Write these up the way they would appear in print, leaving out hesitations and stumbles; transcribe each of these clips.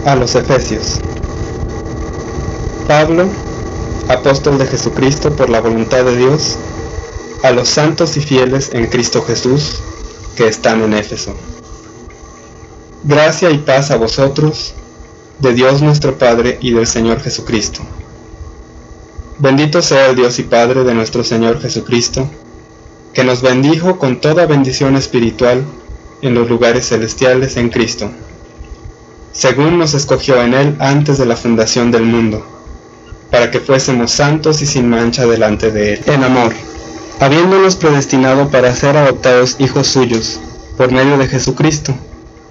A los Efesios. Pablo, apóstol de Jesucristo por la voluntad de Dios, a los santos y fieles en Cristo Jesús, que están en Éfeso. Gracia y paz a vosotros, de Dios nuestro Padre y del Señor Jesucristo. Bendito sea el Dios y Padre de nuestro Señor Jesucristo, que nos bendijo con toda bendición espiritual en los lugares celestiales en Cristo, según nos escogió en Él antes de la fundación del mundo, para que fuésemos santos y sin mancha delante de Él, en amor, habiéndonos predestinado para ser adoptados hijos suyos, por medio de Jesucristo,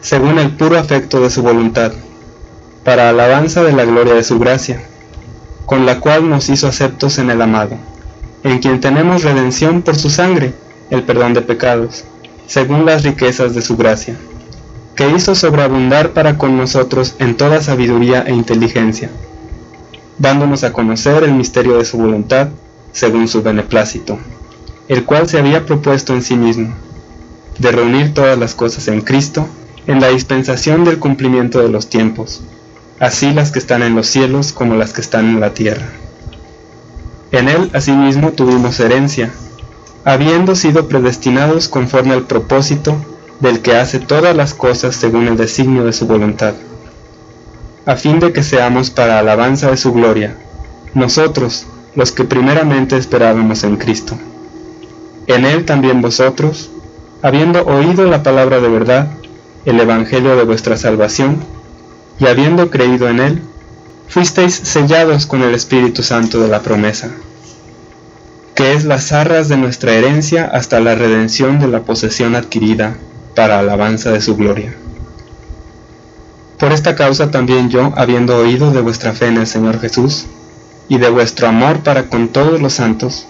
según el puro afecto de su voluntad, para alabanza de la gloria de su gracia, con la cual nos hizo aceptos en el amado, en quien tenemos redención por su sangre, el perdón de pecados, según las riquezas de su gracia, que hizo sobreabundar para con nosotros en toda sabiduría e inteligencia, dándonos a conocer el misterio de su voluntad, según su beneplácito, el cual se había propuesto en sí mismo, de reunir todas las cosas en Cristo, en la dispensación del cumplimiento de los tiempos, así las que están en los cielos como las que están en la tierra. En Él asimismo tuvimos herencia, habiendo sido predestinados conforme al propósito del que hace todas las cosas según el designio de su voluntad, a fin de que seamos para alabanza de su gloria, nosotros, los que primeramente esperábamos en Cristo. En Él también vosotros, habiendo oído la palabra de verdad, el evangelio de vuestra salvación, y habiendo creído en Él, fuisteis sellados con el Espíritu Santo de la promesa, que es las arras de nuestra herencia hasta la redención de la posesión adquirida, para alabanza de su gloria. Por esta causa también yo, habiendo oído de vuestra fe en el Señor Jesús, y de vuestro amor para con todos los santos,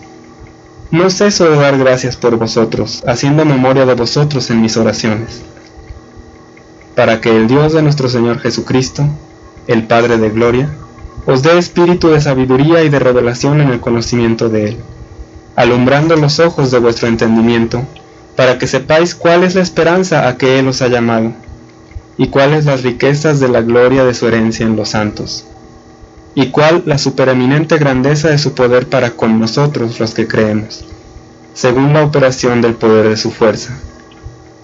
no ceso de dar gracias por vosotros, haciendo memoria de vosotros en mis oraciones, para que el Dios de nuestro Señor Jesucristo, el Padre de gloria, os dé espíritu de sabiduría y de revelación en el conocimiento de Él, alumbrando los ojos de vuestro entendimiento, para que sepáis cuál es la esperanza a que Él os ha llamado, y cuáles las riquezas de la gloria de su herencia en los santos, y cuál la supereminente grandeza de su poder para con nosotros los que creemos, según la operación del poder de su fuerza,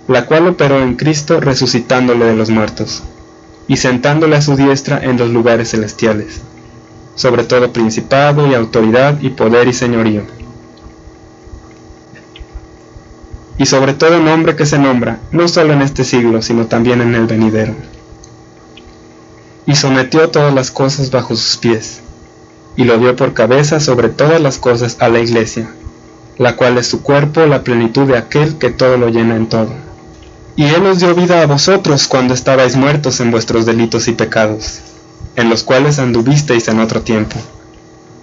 la cual operó en Cristo resucitándole de los muertos, y sentándole a su diestra en los lugares celestiales, sobre todo principado y autoridad y poder y señorío, y sobre todo nombre que se nombra, no solo en este siglo, sino también en el venidero. Y sometió todas las cosas bajo sus pies, y lo dio por cabeza sobre todas las cosas a la Iglesia, la cual es su cuerpo, la plenitud de aquel que todo lo llena en todo. Y Él os dio vida a vosotros cuando estabais muertos en vuestros delitos y pecados, en los cuales anduvisteis en otro tiempo,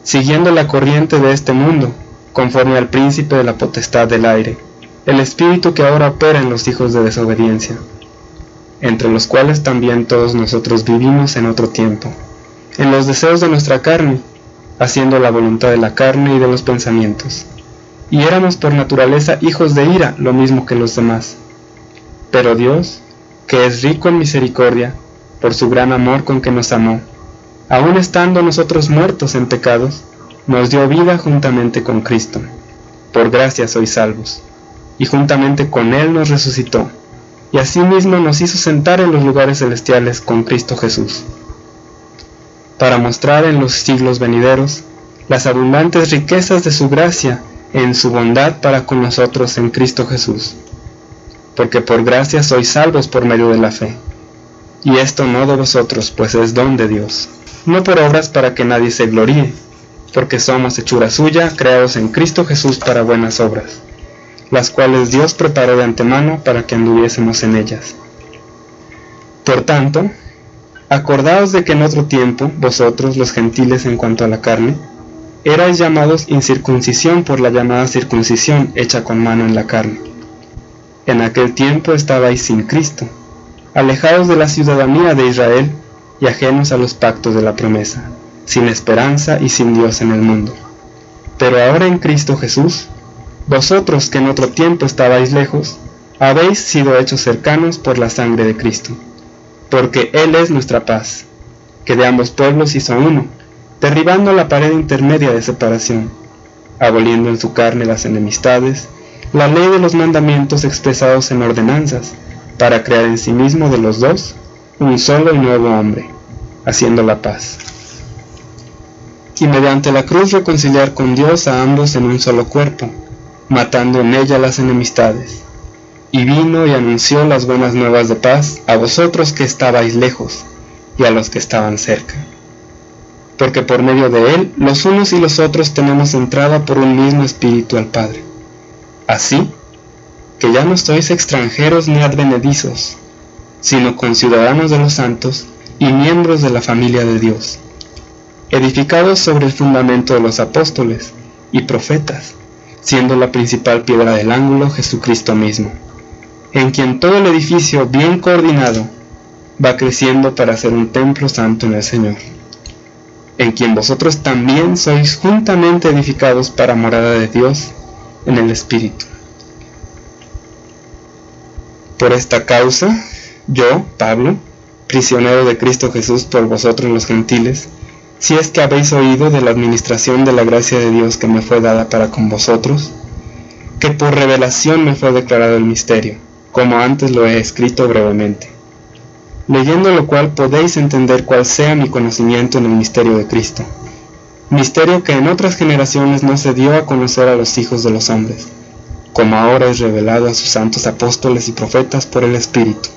siguiendo la corriente de este mundo, conforme al príncipe de la potestad del aire, el espíritu que ahora opera en los hijos de desobediencia, entre los cuales también todos nosotros vivimos en otro tiempo, en los deseos de nuestra carne, haciendo la voluntad de la carne y de los pensamientos, y éramos por naturaleza hijos de ira, lo mismo que los demás. Pero Dios, que es rico en misericordia, por su gran amor con que nos amó, aun estando nosotros muertos en pecados, nos dio vida juntamente con Cristo. Por gracia sois salvos, y juntamente con Él nos resucitó, y asimismo nos hizo sentar en los lugares celestiales con Cristo Jesús, para mostrar en los siglos venideros las abundantes riquezas de su gracia en su bondad para con nosotros en Cristo Jesús. Porque por gracia sois salvos por medio de la fe, y esto no de vosotros, pues es don de Dios, no por obras para que nadie se gloríe, porque somos hechura suya, creados en Cristo Jesús para buenas obras, las cuales Dios preparó de antemano para que anduviésemos en ellas. Por tanto, acordaos de que en otro tiempo, vosotros, los gentiles en cuanto a la carne, erais llamados incircuncisión por la llamada circuncisión hecha con mano en la carne. En aquel tiempo estabais sin Cristo, alejados de la ciudadanía de Israel y ajenos a los pactos de la promesa, sin esperanza y sin Dios en el mundo. Pero ahora en Cristo Jesús, vosotros que en otro tiempo estabais lejos, habéis sido hechos cercanos por la sangre de Cristo, porque Él es nuestra paz, que de ambos pueblos hizo uno, derribando la pared intermedia de separación, aboliendo en su carne las enemistades, la ley de los mandamientos expresados en ordenanzas, para crear en sí mismo de los dos un solo y nuevo hombre, haciendo la paz. Y mediante la cruz reconciliar con Dios a ambos en un solo cuerpo, matando en ella las enemistades. Y vino y anunció las buenas nuevas de paz a vosotros que estabais lejos, y a los que estaban cerca. Porque por medio de Él, los unos y los otros tenemos entrada por un mismo Espíritu al Padre. Así, que ya no sois extranjeros ni advenedizos, sino conciudadanos de los santos y miembros de la familia de Dios, edificados sobre el fundamento de los apóstoles y profetas, siendo la principal piedra del ángulo Jesucristo mismo, en quien todo el edificio bien coordinado va creciendo para ser un templo santo en el Señor, en quien vosotros también sois juntamente edificados para morada de Dios en el Espíritu. Por esta causa, yo, Pablo, prisionero de Cristo Jesús por vosotros los gentiles, si es que habéis oído de la administración de la gracia de Dios que me fue dada para con vosotros, que por revelación me fue declarado el misterio, como antes lo he escrito brevemente, leyendo lo cual podéis entender cuál sea mi conocimiento en el misterio de Cristo, misterio que en otras generaciones no se dio a conocer a los hijos de los hombres, como ahora es revelado a sus santos apóstoles y profetas por el Espíritu,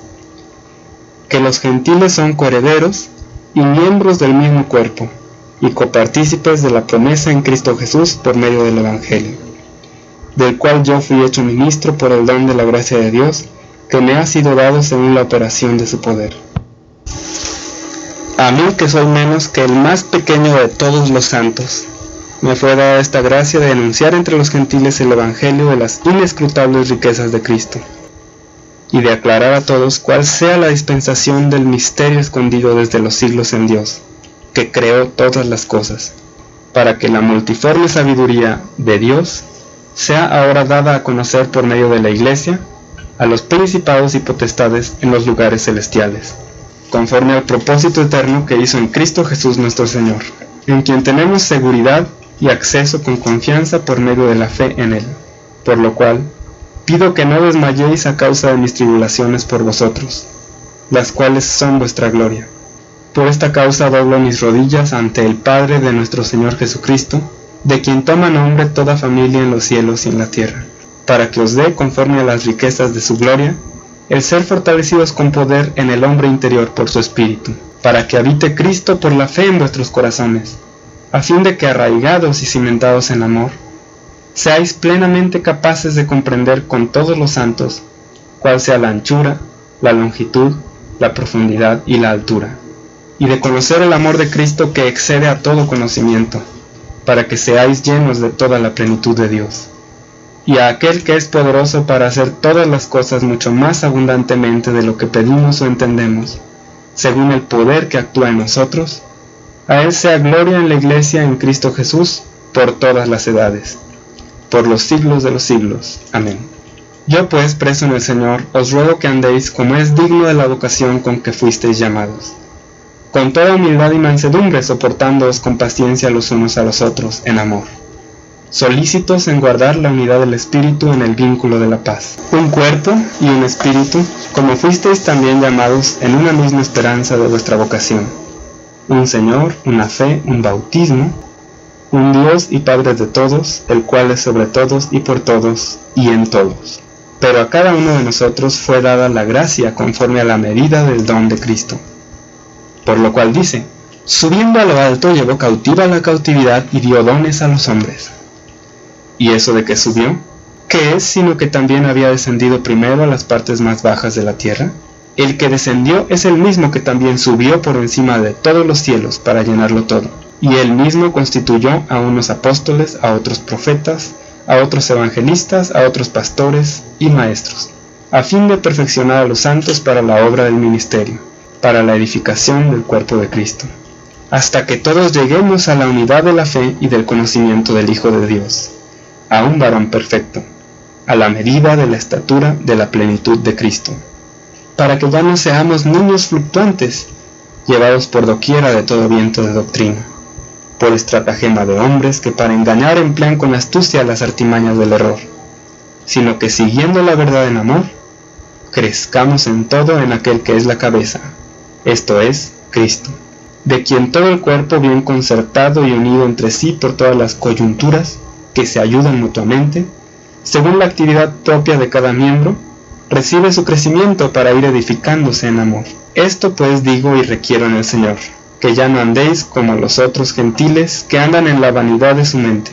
que los gentiles son coherederos y miembros del mismo cuerpo, y copartícipes de la promesa en Cristo Jesús por medio del Evangelio, del cual yo fui hecho ministro por el don de la gracia de Dios, que me ha sido dado según la operación de su poder. A mí, que soy menos que el más pequeño de todos los santos, me fue dada esta gracia de denunciar entre los gentiles el Evangelio de las inescrutables riquezas de Cristo, y de aclarar a todos cuál sea la dispensación del misterio escondido desde los siglos en Dios, que creó todas las cosas, para que la multiforme sabiduría de Dios sea ahora dada a conocer por medio de la Iglesia a los principados y potestades en los lugares celestiales, conforme al propósito eterno que hizo en Cristo Jesús nuestro Señor, en quien tenemos seguridad y acceso con confianza por medio de la fe en Él, por lo cual pido que no desmayéis a causa de mis tribulaciones por vosotros, las cuales son vuestra gloria. Por esta causa doblo mis rodillas ante el Padre de nuestro Señor Jesucristo, de quien toma nombre toda familia en los cielos y en la tierra, para que os dé, conforme a las riquezas de su gloria, el ser fortalecidos con poder en el hombre interior por su Espíritu, para que habite Cristo por la fe en vuestros corazones, a fin de que, arraigados y cimentados en amor, seáis plenamente capaces de comprender con todos los santos cuál sea la anchura, la longitud, la profundidad y la altura, y de conocer el amor de Cristo que excede a todo conocimiento, para que seáis llenos de toda la plenitud de Dios. Y a aquel que es poderoso para hacer todas las cosas mucho más abundantemente de lo que pedimos o entendemos, según el poder que actúa en nosotros, a Él sea gloria en la Iglesia en Cristo Jesús por todas las edades, por los siglos de los siglos. Amén. Yo pues, preso en el Señor, os ruego que andéis como es digno de la vocación con que fuisteis llamados, con toda humildad y mansedumbre, soportándoos con paciencia los unos a los otros en amor, solícitos en guardar la unidad del Espíritu en el vínculo de la paz. Un cuerpo y un Espíritu, como fuisteis también llamados en una misma esperanza de vuestra vocación. Un Señor, una fe, un bautismo, un Dios y Padre de todos, el cual es sobre todos y por todos y en todos. Pero a cada uno de nosotros fue dada la gracia conforme a la medida del don de Cristo. Por lo cual dice, subiendo a lo alto llevó cautiva la cautividad y dio dones a los hombres. ¿Y eso de que subió? ¿Qué es sino que también había descendido primero a las partes más bajas de la tierra? El que descendió es el mismo que también subió por encima de todos los cielos para llenarlo todo. Y él mismo constituyó a unos apóstoles, a otros profetas, a otros evangelistas, a otros pastores y maestros, a fin de perfeccionar a los santos para la obra del ministerio, para la edificación del cuerpo de Cristo, hasta que todos lleguemos a la unidad de la fe y del conocimiento del Hijo de Dios, a un varón perfecto, a la medida de la estatura de la plenitud de Cristo, para que ya no seamos niños fluctuantes, llevados por doquiera de todo viento de doctrina, por estratagema de hombres que para engañar emplean con astucia las artimañas del error, sino que siguiendo la verdad en amor, crezcamos en todo en aquel que es la cabeza, esto es, Cristo, de quien todo el cuerpo bien concertado y unido entre sí por todas las coyunturas que se ayudan mutuamente, según la actividad propia de cada miembro, recibe su crecimiento para ir edificándose en amor. Esto pues digo y requiero en el Señor, que ya no andéis como los otros gentiles que andan en la vanidad de su mente,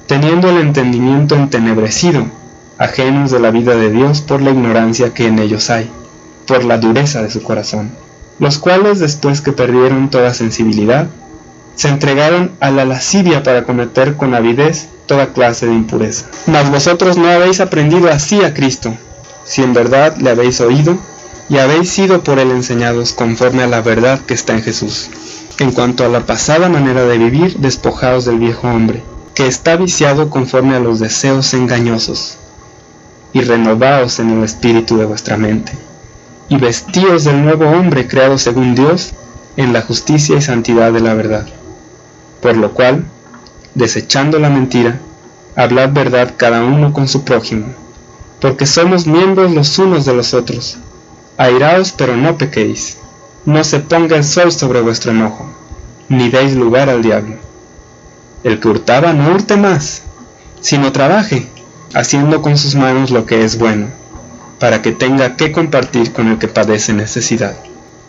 teniendo el entendimiento entenebrecido, ajenos de la vida de Dios por la ignorancia que en ellos hay, por la dureza de su corazón, los cuales después que perdieron toda sensibilidad, se entregaron a la lascivia para cometer con avidez toda clase de impureza. Mas vosotros no habéis aprendido así a Cristo, si en verdad le habéis oído y habéis sido por él enseñados conforme a la verdad que está en Jesús. En cuanto a la pasada manera de vivir, despojaos del viejo hombre, que está viciado conforme a los deseos engañosos, y renovaos en el espíritu de vuestra mente, y vestíos del nuevo hombre creado según Dios, en la justicia y santidad de la verdad. Por lo cual, desechando la mentira, hablad verdad cada uno con su prójimo, porque somos miembros los unos de los otros. Airaos, pero no pequéis. No se ponga el sol sobre vuestro enojo, ni deis lugar al diablo. El que hurtaba no hurte más, sino trabaje, haciendo con sus manos lo que es bueno, para que tenga que compartir con el que padece necesidad.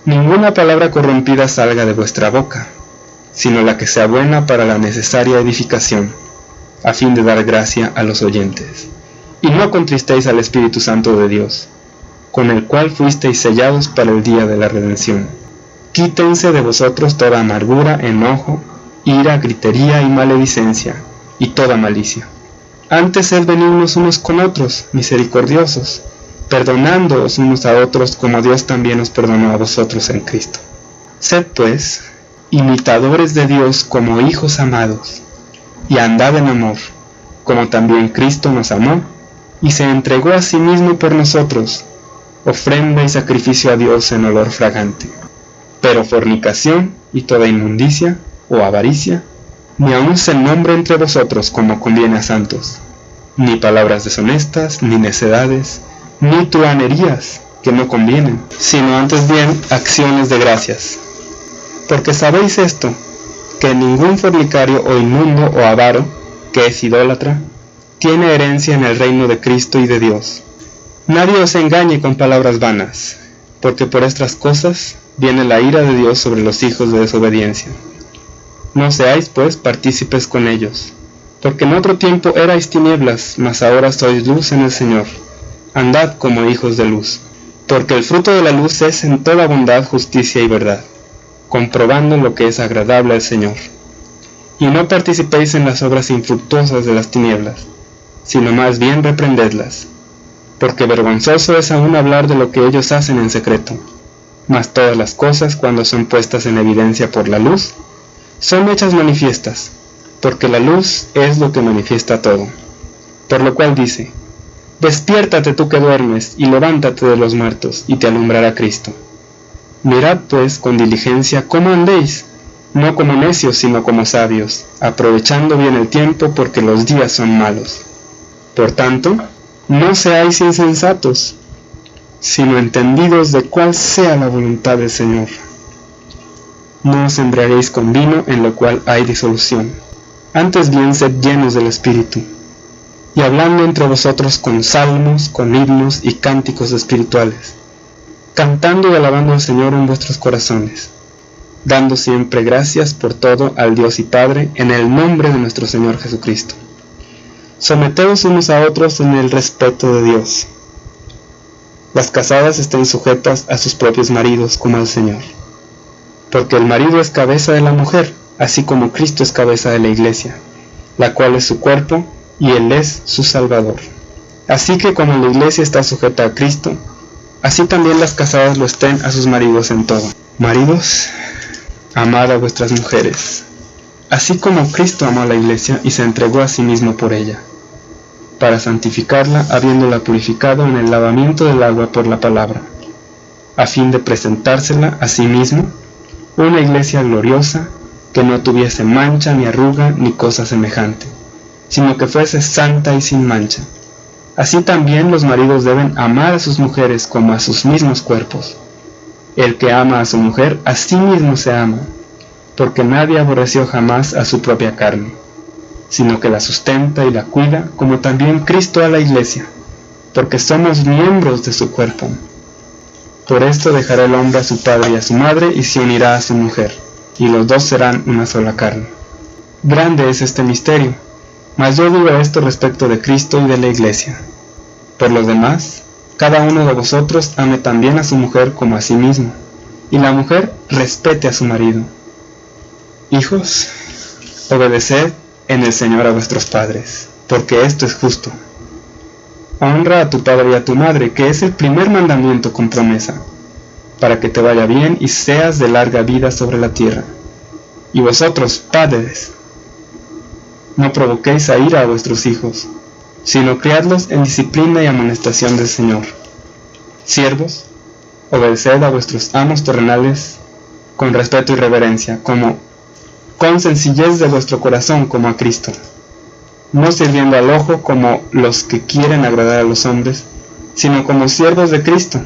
Ninguna palabra corrompida salga de vuestra boca, sino la que sea buena para la necesaria edificación, a fin de dar gracia a los oyentes. Y no contristéis al Espíritu Santo de Dios, con el cual fuisteis sellados para el día de la redención. Quítense de vosotros toda amargura, enojo, ira, gritería y maledicencia, y toda malicia. Antes sed benignos unos con otros, misericordiosos, perdonándoos unos a otros como Dios también os perdonó a vosotros en Cristo. Sed pues imitadores de Dios como hijos amados, y andad en amor, como también Cristo nos amó, y se entregó a sí mismo por nosotros, ofrenda y sacrificio a Dios en olor fragante. Pero fornicación y toda inmundicia o avaricia, ni aun se nombre entre vosotros como conviene a santos, ni palabras deshonestas, ni necedades, ni truhanerías que no convienen, sino antes bien acciones de gracias. Porque sabéis esto, que ningún fornicario o inmundo o avaro, que es idólatra, tiene herencia en el reino de Cristo y de Dios. Nadie os engañe con palabras vanas, porque por estas cosas viene la ira de Dios sobre los hijos de desobediencia. No seáis pues partícipes con ellos, porque en otro tiempo erais tinieblas, mas ahora sois luz en el Señor. Andad como hijos de luz, porque el fruto de la luz es en toda bondad, justicia y verdad, comprobando lo que es agradable al Señor. Y no participéis en las obras infructuosas de las tinieblas, sino más bien reprendedlas, porque vergonzoso es aún hablar de lo que ellos hacen en secreto. Mas todas las cosas, cuando son puestas en evidencia por la luz, son hechas manifiestas, porque la luz es lo que manifiesta todo. Por lo cual dice: despiértate tú que duermes, y levántate de los muertos, y te alumbrará Cristo. Mirad pues con diligencia cómo andéis, no como necios, sino como sabios, aprovechando bien el tiempo, porque los días son malos. Por tanto, no seáis insensatos, sino entendidos de cuál sea la voluntad del Señor. No os embriaguéis con vino, en lo cual hay disolución. Antes bien sed llenos del Espíritu, y hablando entre vosotros con salmos, con himnos y cánticos espirituales, cantando y alabando al Señor en vuestros corazones, dando siempre gracias por todo al Dios y Padre, en el nombre de nuestro Señor Jesucristo. Someteos unos a otros en el respeto de Dios. Las casadas estén sujetas a sus propios maridos como al Señor, porque el marido es cabeza de la mujer, así como Cristo es cabeza de la iglesia, la cual es su cuerpo, y Él es su Salvador. Así que como la iglesia está sujeta a Cristo, así también las casadas lo estén a sus maridos en todo. Maridos, amad a vuestras mujeres, así como Cristo amó a la iglesia y se entregó a sí mismo por ella, para santificarla, habiéndola purificado en el lavamiento del agua por la palabra, a fin de presentársela a sí mismo, una iglesia gloriosa, que no tuviese mancha ni arruga ni cosa semejante, sino que fuese santa y sin mancha. Así también los maridos deben amar a sus mujeres como a sus mismos cuerpos. El que ama a su mujer, a sí mismo se ama, porque nadie aborreció jamás a su propia carne, sino que la sustenta y la cuida, como también Cristo a la iglesia, porque somos miembros de su cuerpo. Por esto dejará el hombre a su padre y a su madre, y se unirá a su mujer, y los dos serán una sola carne. Grande es este misterio, mas yo digo esto respecto de Cristo y de la iglesia. Por lo demás, cada uno de vosotros ame también a su mujer como a sí mismo, y la mujer respete a su marido. Hijos, obedeced en el Señor a vuestros padres, porque esto es justo. Honra a tu padre y a tu madre, que es el primer mandamiento con promesa, para que te vaya bien y seas de larga vida sobre la tierra. Y vosotros, padres, no provoquéis a ira a vuestros hijos, sino criadlos en disciplina y amonestación del Señor. Siervos, obedeced a vuestros amos terrenales con respeto y reverencia, como con sencillez de vuestro corazón, como a Cristo, no sirviendo al ojo como los que quieren agradar a los hombres, sino como siervos de Cristo,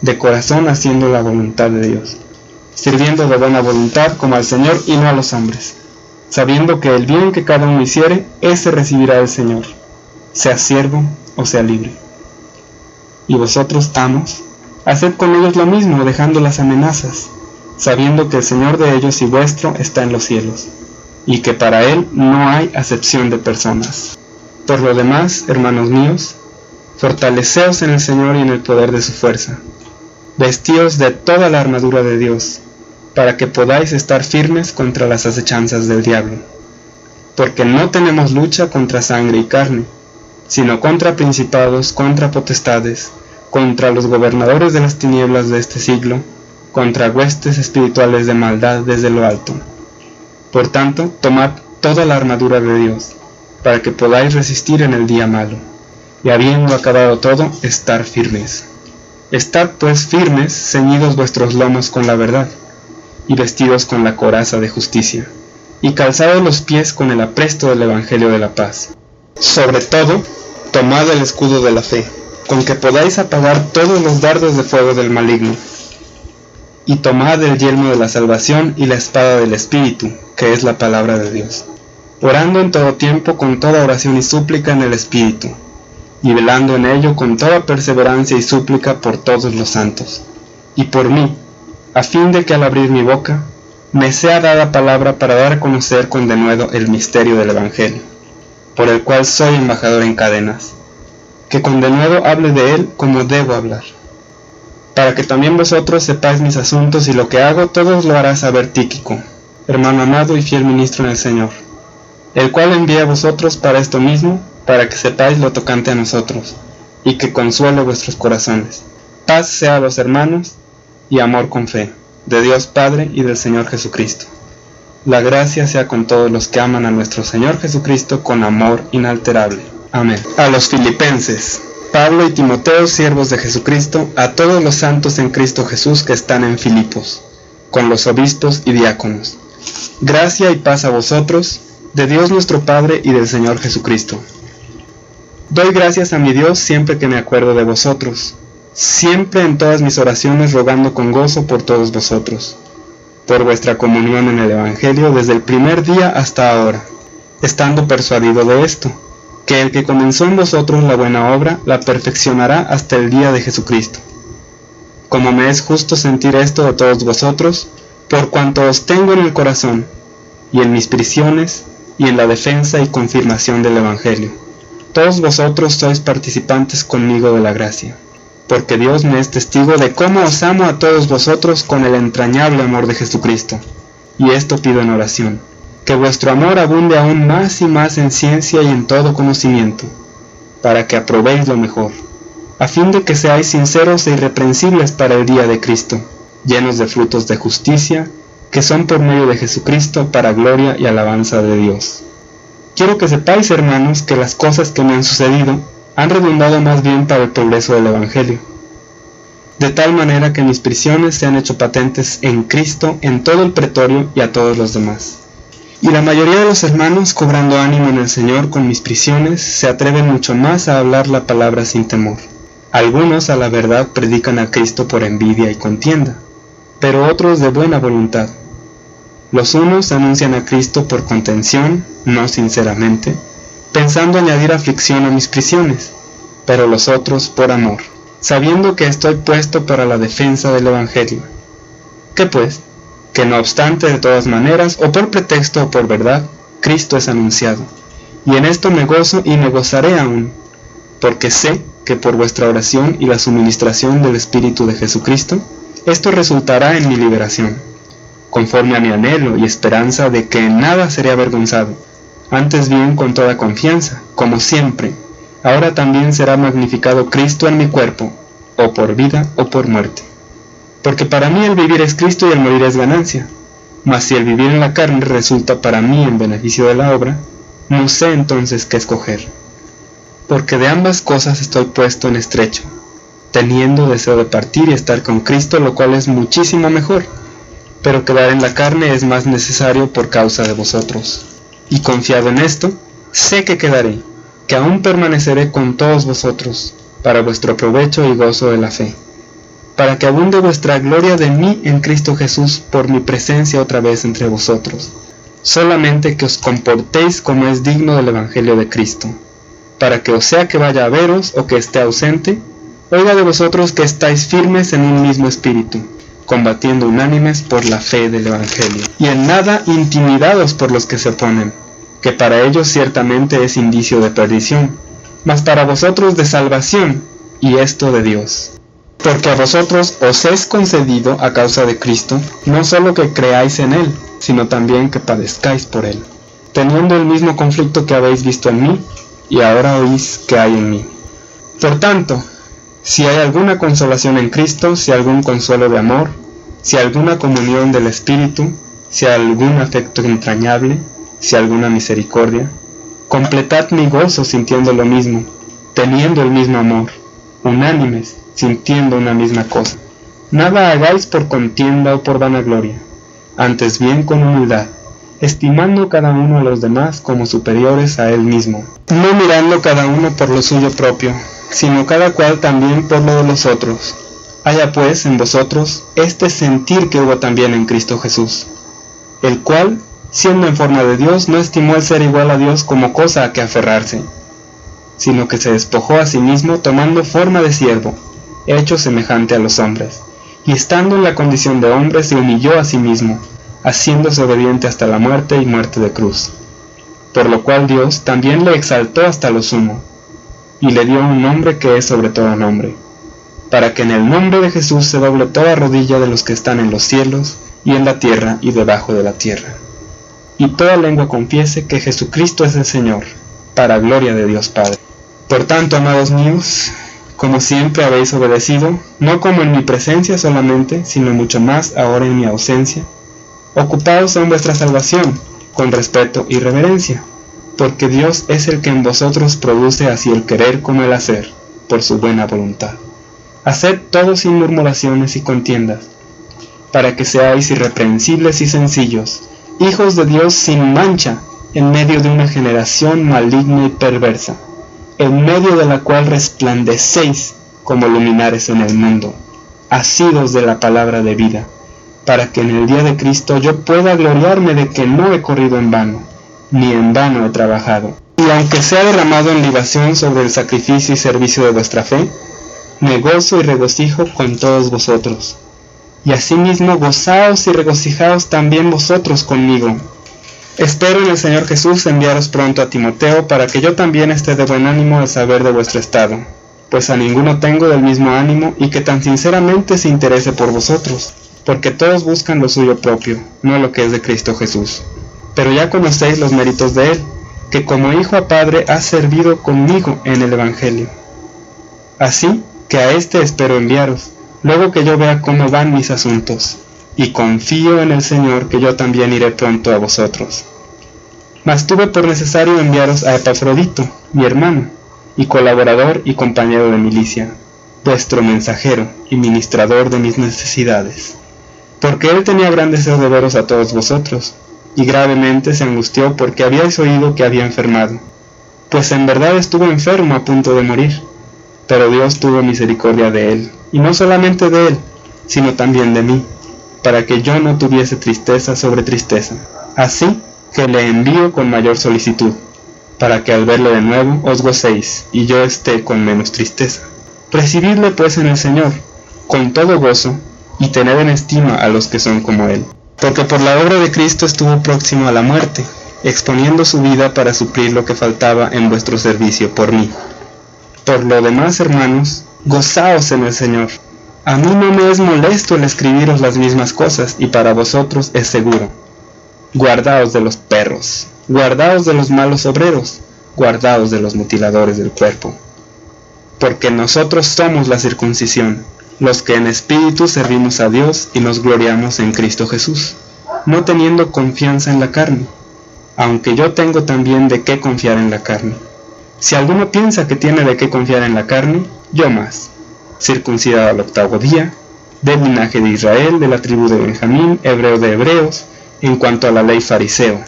de corazón haciendo la voluntad de Dios, sirviendo de buena voluntad como al Señor y no a los hombres, sabiendo que el bien que cada uno hiciere, ese recibirá del Señor, sea siervo o sea libre. Y vosotros, amos, haced con ellos lo mismo, dejando las amenazas, sabiendo que el Señor de ellos y vuestro está en los cielos, y que para Él no hay acepción de personas. Por lo demás, hermanos míos, fortaleceos en el Señor y en el poder de su fuerza. Vestíos de toda la armadura de Dios, para que podáis estar firmes contra las acechanzas del diablo. Porque no tenemos lucha contra sangre y carne, sino contra principados, contra potestades, contra los gobernadores de las tinieblas de este siglo, contra huestes espirituales de maldad desde lo alto. Por tanto, tomad toda la armadura de Dios, para que podáis resistir en el día malo, y habiendo acabado todo, estar firmes. Estad pues firmes, ceñidos vuestros lomos con la verdad, y vestidos con la coraza de justicia, y calzados los pies con el apresto del Evangelio de la paz. Sobre todo, tomad el escudo de la fe, con que podáis apagar todos los dardos de fuego del maligno, y tomad el yelmo de la salvación y la espada del Espíritu, que es la palabra de Dios, orando en todo tiempo con toda oración y súplica en el Espíritu, y velando en ello con toda perseverancia y súplica por todos los santos, y por mí, a fin de que al abrir mi boca, me sea dada palabra para dar a conocer con denuedo el misterio del Evangelio, por el cual soy embajador en cadenas, que con denuedo hable de él como debo hablar, para que también vosotros sepáis mis asuntos, y lo que hago todos lo hará saber Tíquico, hermano amado y fiel ministro en el Señor, el cual envía a vosotros para esto mismo, para que sepáis lo tocante a nosotros, y que consuele vuestros corazones. Paz sea a los hermanos, y amor con fe, de Dios Padre y del Señor Jesucristo. La gracia sea con todos los que aman a nuestro Señor Jesucristo con amor inalterable. Amén. A los Filipenses. Pablo y Timoteo, siervos de Jesucristo, a todos los santos en Cristo Jesús que están en Filipos, con los obispos y diáconos. Gracia y paz a vosotros, de Dios nuestro Padre y del Señor Jesucristo. Doy gracias a mi Dios siempre que me acuerdo de vosotros, siempre en todas mis oraciones rogando con gozo por todos vosotros, por vuestra comunión en el Evangelio desde el primer día hasta ahora, estando persuadido de esto, que el que comenzó en vosotros la buena obra la perfeccionará hasta el día de Jesucristo. Como me es justo sentir esto de todos vosotros, por cuanto os tengo en el corazón, y en mis prisiones, y en la defensa y confirmación del Evangelio. Todos vosotros sois participantes conmigo de la gracia, porque Dios me es testigo de cómo os amo a todos vosotros con el entrañable amor de Jesucristo. Y esto pido en oración, que vuestro amor abunde aún más y más en ciencia y en todo conocimiento, para que aprobéis lo mejor, a fin de que seáis sinceros e irreprensibles para el día de Cristo, llenos de frutos de justicia, que son por medio de Jesucristo para gloria y alabanza de Dios. Quiero que sepáis, hermanos, que las cosas que me han sucedido han redundado más bien para el progreso del Evangelio. de tal manera que mis prisiones se han hecho patentes en Cristo en todo el pretorio y a todos los demás. Y la mayoría de los hermanos, cobrando ánimo en el Señor con mis prisiones, se atreven mucho más a hablar la palabra sin temor. Algunos a la verdad predican a Cristo por envidia y contienda, pero otros de buena voluntad. Los unos anuncian a Cristo por contención, no sinceramente, pensando añadir aflicción a mis prisiones, pero los otros por amor, sabiendo que estoy puesto para la defensa del Evangelio. ¿Qué pues? Que no obstante, de todas maneras, o por pretexto o por verdad, Cristo es anunciado. Y en esto me gozo y me gozaré aún, porque sé que por vuestra oración y la suministración del Espíritu de Jesucristo, esto resultará en mi liberación, conforme a mi anhelo y esperanza de que en nada seré avergonzado, antes bien con toda confianza, como siempre, ahora también será magnificado Cristo en mi cuerpo, o por vida o por muerte. Porque para mí el vivir es Cristo y el morir es ganancia. Mas si el vivir en la carne resulta para mí en beneficio de la obra, no sé entonces qué escoger. Porque de ambas cosas estoy puesto en estrecho, teniendo deseo de partir y estar con Cristo, lo cual es muchísimo mejor, pero quedar en la carne es más necesario por causa de vosotros. Y confiado en esto, sé que quedaré, que aún permaneceré con todos vosotros, para vuestro provecho y gozo de la fe, para que abunde vuestra gloria de mí en Cristo Jesús por mi presencia otra vez entre vosotros, solamente que os comportéis como es digno del Evangelio de Cristo, para que o sea que vaya a veros o que esté ausente, oiga de vosotros que estáis firmes en un mismo espíritu, combatiendo unánimes por la fe del Evangelio, y en nada intimidados por los que se oponen, que para ellos ciertamente es indicio de perdición, mas para vosotros de salvación, y esto de Dios. Porque a vosotros os es concedido a causa de Cristo, no solo que creáis en Él, sino también que padezcáis por Él, teniendo el mismo conflicto que habéis visto en mí, y ahora oís que hay en mí. Por tanto, si hay alguna consolación en Cristo, si algún consuelo de amor, si alguna comunión del Espíritu, si algún afecto entrañable, si alguna misericordia, completad mi gozo sintiendo lo mismo, teniendo el mismo amor, unánimes, sintiendo una misma cosa. Nada hagáis por contienda o por vanagloria, antes bien con humildad, estimando cada uno a los demás como superiores a él mismo, no mirando cada uno por lo suyo propio, sino cada cual también por lo de los otros. Haya pues en vosotros este sentir que hubo también en Cristo Jesús, el cual, siendo en forma de Dios, no estimó el ser igual a Dios como cosa a que aferrarse, sino que se despojó a sí mismo tomando forma de siervo, hecho semejante a los hombres, y estando en la condición de hombre se humilló a sí mismo, haciéndose obediente hasta la muerte y muerte de cruz. Por lo cual Dios también le exaltó hasta lo sumo, y le dio un nombre que es sobre todo nombre, para que en el nombre de Jesús se doble toda rodilla de los que están en los cielos, y en la tierra y debajo de la tierra, y toda lengua confiese que Jesucristo es el Señor, para gloria de Dios Padre. Por tanto, amados míos, como siempre habéis obedecido, no como en mi presencia solamente, sino mucho más ahora en mi ausencia, ocupaos en vuestra salvación, con respeto y reverencia, porque Dios es el que en vosotros produce así el querer como el hacer, por su buena voluntad. Haced todo sin murmuraciones y contiendas, para que seáis irreprensibles y sencillos, hijos de Dios sin mancha, en medio de una generación maligna y perversa, en medio de la cual resplandecéis como luminares en el mundo, asidos de la palabra de vida, para que en el día de Cristo yo pueda gloriarme de que no he corrido en vano, ni en vano he trabajado. Y aunque sea derramado en libación sobre el sacrificio y servicio de vuestra fe, me gozo y regocijo con todos vosotros. Y asimismo gozaos y regocijaos también vosotros conmigo. Espero en el Señor Jesús enviaros pronto a Timoteo, para que yo también esté de buen ánimo al saber de vuestro estado, pues a ninguno tengo del mismo ánimo, y que tan sinceramente se interese por vosotros, porque todos buscan lo suyo propio, no lo que es de Cristo Jesús. Pero ya conocéis los méritos de él, que como hijo a padre ha servido conmigo en el Evangelio. Así que a éste espero enviaros, luego que yo vea cómo van mis asuntos, y confío en el Señor que yo también iré pronto a vosotros. Mas tuve por necesario enviaros a Epafrodito, mi hermano, y colaborador y compañero de milicia, vuestro mensajero y ministrador de mis necesidades. Porque él tenía gran deseo de veros a todos vosotros, y gravemente se angustió porque habíais oído que había enfermado, pues en verdad estuvo enfermo a punto de morir. Pero Dios tuvo misericordia de él, y no solamente de él, sino también de mí, para que yo no tuviese tristeza sobre tristeza. Así que le envío con mayor solicitud, para que al verle de nuevo os gocéis, y yo esté con menos tristeza. Recibidle pues en el Señor, con todo gozo, y tened en estima a los que son como él. Porque por la obra de Cristo estuvo próximo a la muerte, exponiendo su vida para suplir lo que faltaba en vuestro servicio por mí. Por lo demás, hermanos, gozaos en el Señor. A mí no me es molesto el escribiros las mismas cosas, y para vosotros es seguro. Guardaos de los perros, guardaos de los malos obreros, guardaos de los mutiladores del cuerpo. Porque nosotros somos la circuncisión, los que en espíritu servimos a Dios y nos gloriamos en Cristo Jesús, no teniendo confianza en la carne, aunque yo tengo también de qué confiar en la carne. Si alguno piensa que tiene de qué confiar en la carne, yo más, circuncidado al 8º día, del linaje de Israel, de la tribu de Benjamín, hebreo de hebreos, en cuanto a la ley fariseo,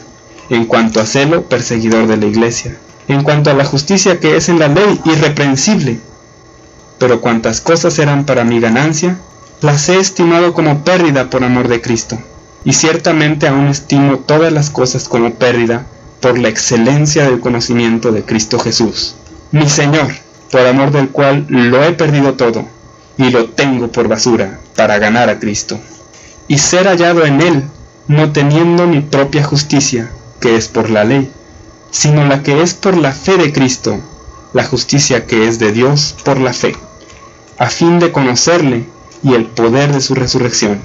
en cuanto a celo, perseguidor de la iglesia, en cuanto a la justicia que es en la ley, irreprensible. Pero cuantas cosas eran para mi ganancia, las he estimado como pérdida por amor de Cristo, y ciertamente aún estimo todas las cosas como pérdida por la excelencia del conocimiento de Cristo Jesús, mi Señor, por amor del cual lo he perdido todo, y lo tengo por basura, para ganar a Cristo, y ser hallado en Él, no teniendo mi propia justicia, que es por la ley, sino la que es por la fe de Cristo, la justicia que es de Dios por la fe, a fin de conocerle y el poder de su resurrección,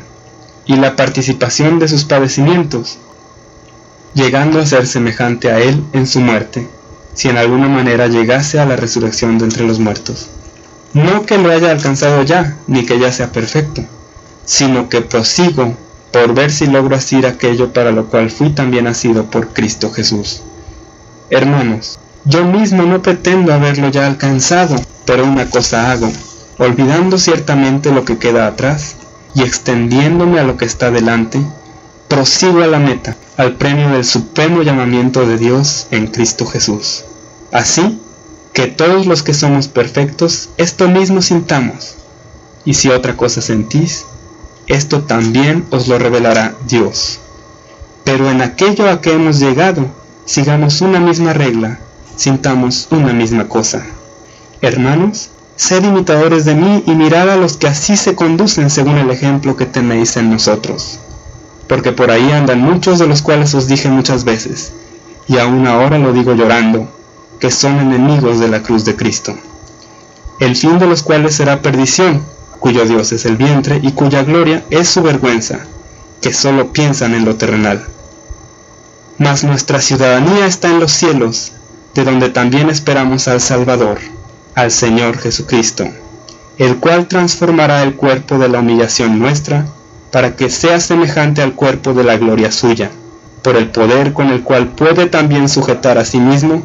y la participación de sus padecimientos, llegando a ser semejante a él en su muerte, si en alguna manera llegase a la resurrección de entre los muertos. No que lo haya alcanzado ya, ni que ya sea perfecto, sino que prosigo por ver si logro asir aquello para lo cual fui también asido por Cristo Jesús. Hermanos, yo mismo no pretendo haberlo ya alcanzado, pero una cosa hago, olvidando ciertamente lo que queda atrás, y extendiéndome a lo que está delante, prosigo a la meta, al premio del supremo llamamiento de Dios en Cristo Jesús. Así que todos los que somos perfectos, esto mismo sintamos, y si otra cosa sentís, esto también os lo revelará Dios. Pero en aquello a que hemos llegado, sigamos una misma regla, sintamos una misma cosa. Hermanos, sed imitadores de mí y mirad a los que así se conducen según el ejemplo que tenéis en nosotros. Porque por ahí andan muchos de los cuales os dije muchas veces, y aún ahora lo digo llorando, que son enemigos de la cruz de Cristo, el fin de los cuales será perdición, cuyo Dios es el vientre y cuya gloria es su vergüenza, que solo piensan en lo terrenal. Mas nuestra ciudadanía está en los cielos, de donde también esperamos al Salvador, al Señor Jesucristo, el cual transformará el cuerpo de la humillación nuestra, para que sea semejante al cuerpo de la gloria suya, por el poder con el cual puede también sujetar a sí mismo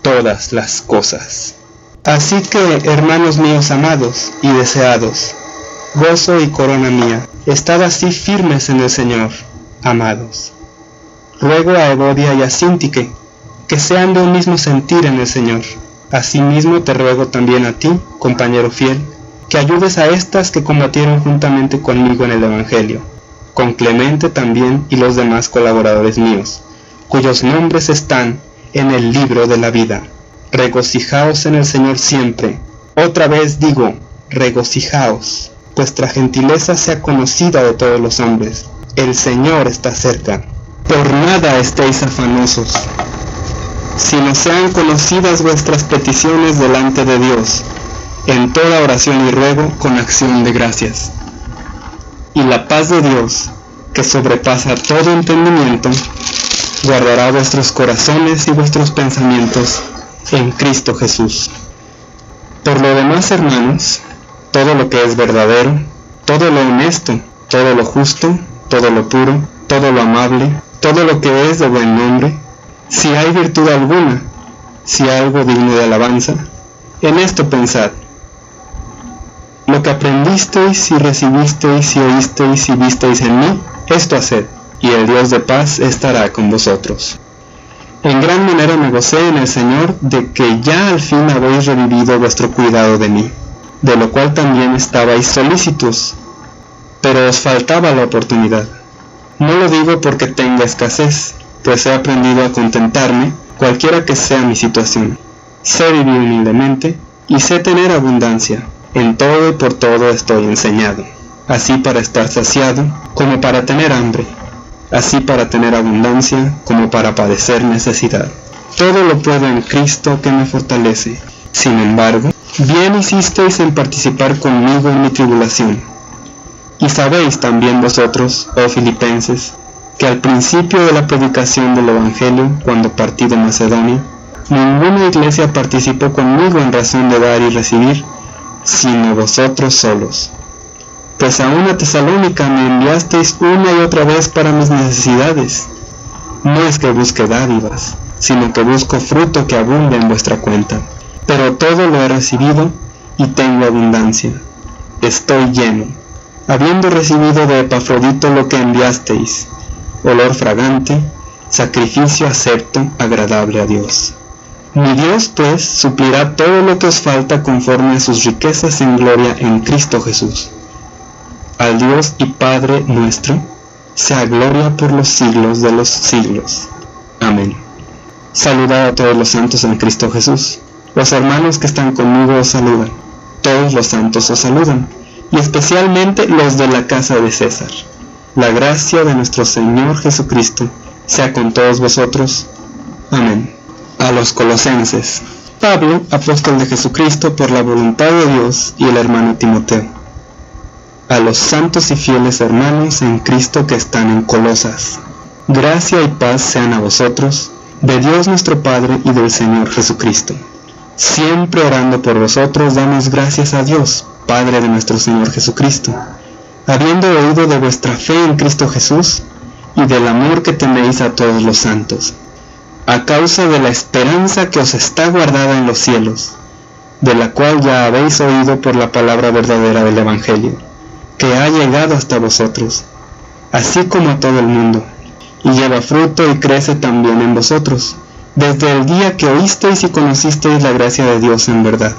todas las cosas. Así que, hermanos míos amados y deseados, gozo y corona mía, estad así firmes en el Señor, amados. Ruego a Evodia y a Síntique, que sean de un mismo sentir en el Señor. Asimismo te ruego también a ti, compañero fiel, que ayudes a estas que combatieron juntamente conmigo en el Evangelio, con Clemente también y los demás colaboradores míos, cuyos nombres están en el libro de la vida. Regocijaos en el Señor siempre. Otra vez digo, regocijaos. Vuestra gentileza sea conocida de todos los hombres. El Señor está cerca. Por nada estéis afanosos, sino sean conocidas vuestras peticiones delante de Dios, en toda oración y ruego con acción de gracias. Y la paz de Dios, que sobrepasa todo entendimiento, guardará vuestros corazones y vuestros pensamientos en Cristo Jesús. Por lo demás, hermanos, todo lo que es verdadero, todo lo honesto, todo lo justo, todo lo puro, todo lo amable, todo lo que es de buen nombre, si hay virtud alguna, si algo digno de alabanza, en esto pensad. Lo que aprendisteis y recibisteis y oísteis y visteis en mí, esto haced, y el Dios de paz estará con vosotros. En gran manera me gocé en el Señor de que ya al fin habéis revivido vuestro cuidado de mí, de lo cual también estabais solícitos, pero os faltaba la oportunidad. No lo digo porque tenga escasez, pues he aprendido a contentarme, cualquiera que sea mi situación. Sé vivir humildemente y sé tener abundancia. En todo y por todo estoy enseñado, así para estar saciado como para tener hambre, así para tener abundancia como para padecer necesidad. Todo lo puedo en Cristo que me fortalece. Sin embargo, bien hicisteis en participar conmigo en mi tribulación. Y sabéis también vosotros, oh filipenses, que al principio de la predicación del Evangelio, cuando partí de Macedonia, ninguna iglesia participó conmigo en razón de dar y recibir, sino vosotros solos. Pues aún a Tesalónica me enviasteis una y otra vez para mis necesidades. No es que busque dádivas, sino que busco fruto que abunde en vuestra cuenta. Pero todo lo he recibido y tengo abundancia. Estoy lleno, habiendo recibido de Epafrodito lo que enviasteis, olor fragante, sacrificio acepto, agradable a Dios. Mi Dios, pues, suplirá todo lo que os falta conforme a sus riquezas en gloria en Cristo Jesús. Al Dios y Padre nuestro, sea gloria por los siglos de los siglos. Amén. Saludad a todos los santos en Cristo Jesús. Los hermanos que están conmigo os saludan. Todos los santos os saludan, y especialmente los de la casa de César. La gracia de nuestro Señor Jesucristo sea con todos vosotros. Amén. A los Colosenses. Pablo, apóstol de Jesucristo por la voluntad de Dios, y el hermano Timoteo. A los santos y fieles hermanos en Cristo que están en Colosas. Gracia y paz sean a vosotros, de Dios nuestro Padre y del Señor Jesucristo. Siempre orando por vosotros damos gracias a Dios, Padre de nuestro Señor Jesucristo, habiendo oído de vuestra fe en Cristo Jesús y del amor que tenéis a todos los santos, a causa de la esperanza que os está guardada en los cielos, de la cual ya habéis oído por la palabra verdadera del Evangelio, que ha llegado hasta vosotros, así como a todo el mundo, y lleva fruto y crece también en vosotros, desde el día que oísteis y conocisteis la gracia de Dios en verdad,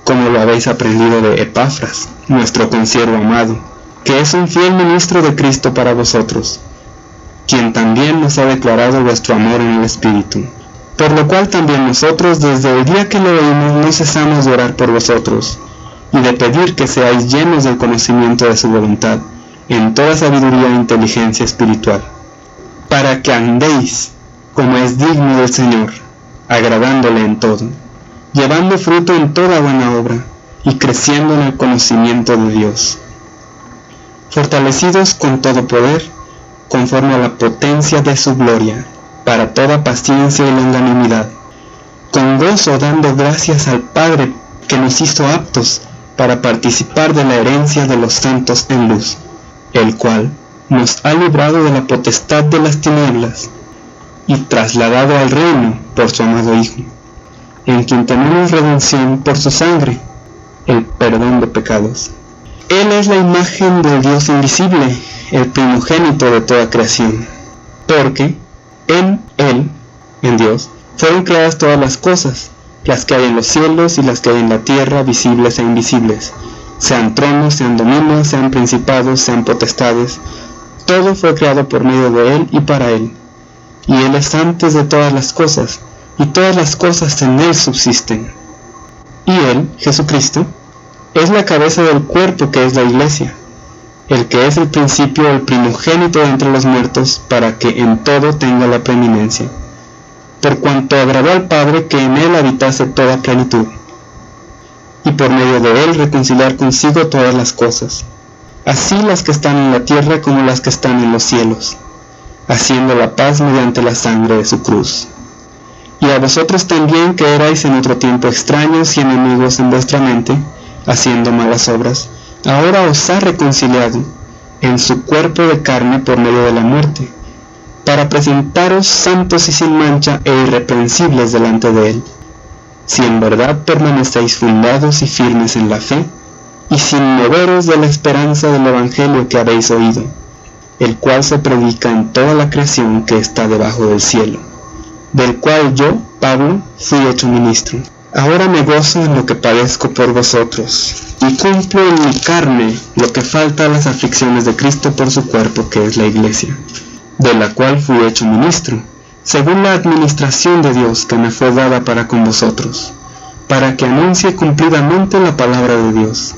como lo habéis aprendido de Epafras, nuestro consiervo amado, que es un fiel ministro de Cristo para vosotros, quien también nos ha declarado vuestro amor en el Espíritu. Por lo cual también nosotros desde el día que lo oímos no cesamos de orar por vosotros, y de pedir que seáis llenos del conocimiento de su voluntad, en toda sabiduría e inteligencia espiritual, para que andéis como es digno del Señor, agradándole en todo, llevando fruto en toda buena obra, y creciendo en el conocimiento de Dios, fortalecidos con todo poder, conforme a la potencia de su gloria, para toda paciencia y longanimidad, con gozo dando gracias al Padre que nos hizo aptos para participar de la herencia de los santos en luz, el cual nos ha librado de la potestad de las tinieblas y trasladado al reino por su amado Hijo, en quien tenemos redención por su sangre, el perdón de pecados. Él es la imagen del Dios invisible, el primogénito de toda creación, porque en Él, en Dios, fueron creadas todas las cosas, las que hay en los cielos y las que hay en la tierra, visibles e invisibles, sean tronos, sean dominios, sean principados, sean potestades. Todo fue creado por medio de Él y para Él, y Él es antes de todas las cosas, y todas las cosas en Él subsisten. Y Él, Jesucristo, es la cabeza del cuerpo que es la Iglesia, el que es el principio, el primogénito de entre los muertos, para que en todo tenga la preeminencia, por cuanto agradó al Padre que en Él habitase toda plenitud, y por medio de Él reconciliar consigo todas las cosas, así las que están en la tierra como las que están en los cielos, haciendo la paz mediante la sangre de su cruz. Y a vosotros también, que erais en otro tiempo extraños y enemigos en vuestra mente, haciendo malas obras, ahora os ha reconciliado en su cuerpo de carne por medio de la muerte, para presentaros santos y sin mancha e irreprensibles delante de Él, si en verdad permanecéis fundados y firmes en la fe, y sin moveros de la esperanza del Evangelio que habéis oído, el cual se predica en toda la creación que está debajo del cielo, del cual yo, Pablo, fui hecho ministro. Ahora me gozo en lo que padezco por vosotros, y cumplo en mi carne lo que falta a las aflicciones de Cristo por su cuerpo, que es la Iglesia, de la cual fui hecho ministro, según la administración de Dios que me fue dada para con vosotros, para que anuncie cumplidamente la palabra de Dios,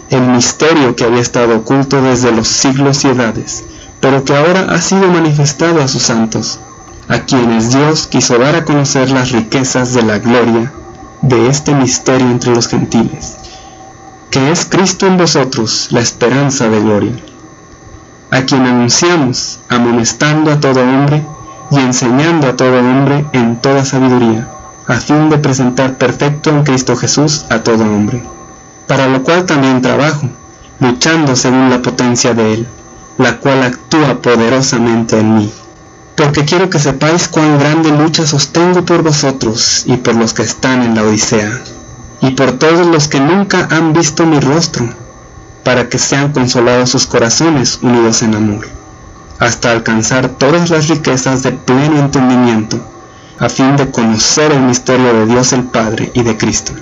el misterio que había estado oculto desde los siglos y edades, pero que ahora ha sido manifestado a sus santos, a quienes Dios quiso dar a conocer las riquezas de la gloria de este misterio entre los gentiles, que es Cristo en vosotros, la esperanza de gloria, a quien anunciamos, amonestando a todo hombre y enseñando a todo hombre en toda sabiduría, a fin de presentar perfecto en Cristo Jesús a todo hombre, para lo cual también trabajo, luchando según la potencia de Él, la cual actúa poderosamente en mí. Porque quiero que sepáis cuán grande lucha sostengo por vosotros y por los que están en la Odisea, y por todos los que nunca han visto mi rostro, para que sean consolados sus corazones unidos en amor, hasta alcanzar todas las riquezas de pleno entendimiento, a fin de conocer el misterio de Dios el Padre y de Cristo,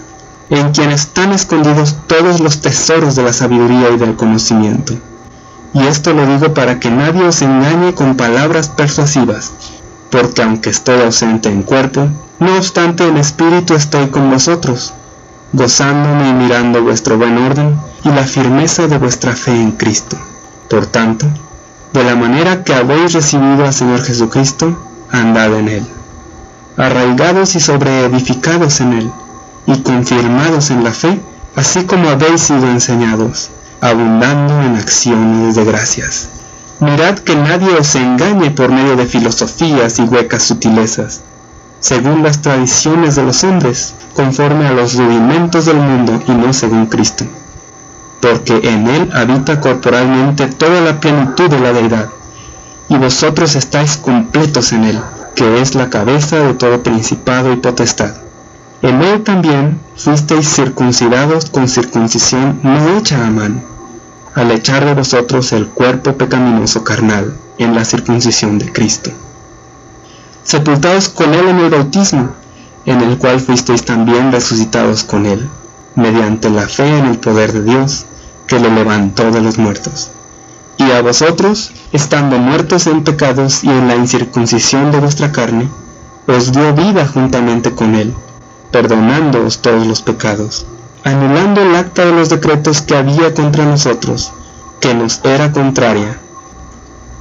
en quien están escondidos todos los tesoros de la sabiduría y del conocimiento. Y esto lo digo para que nadie os engañe con palabras persuasivas, porque aunque estoy ausente en cuerpo, no obstante en espíritu estoy con vosotros, gozándome y mirando vuestro buen orden y la firmeza de vuestra fe en Cristo. Por tanto, de la manera que habéis recibido al Señor Jesucristo, andad en Él, arraigados y sobreedificados en Él, y confirmados en la fe, así como habéis sido enseñados, abundando en acciones de gracias. Mirad que nadie os engañe por medio de filosofías y huecas sutilezas, según las tradiciones de los hombres, conforme a los rudimentos del mundo y no según Cristo. Porque en Él habita corporalmente toda la plenitud de la deidad, y vosotros estáis completos en Él, que es la cabeza de todo principado y potestad. En Él también fuisteis circuncidados con circuncisión no hecha a mano, al echar de vosotros el cuerpo pecaminoso carnal en la circuncisión de Cristo. Sepultados con Él en el bautismo, en el cual fuisteis también resucitados con Él, mediante la fe en el poder de Dios, que le levantó de los muertos. Y a vosotros, estando muertos en pecados y en la incircuncisión de vuestra carne, os dio vida juntamente con Él, perdonándoos todos los pecados, anulando el acta de los decretos que había contra nosotros, que nos era contraria,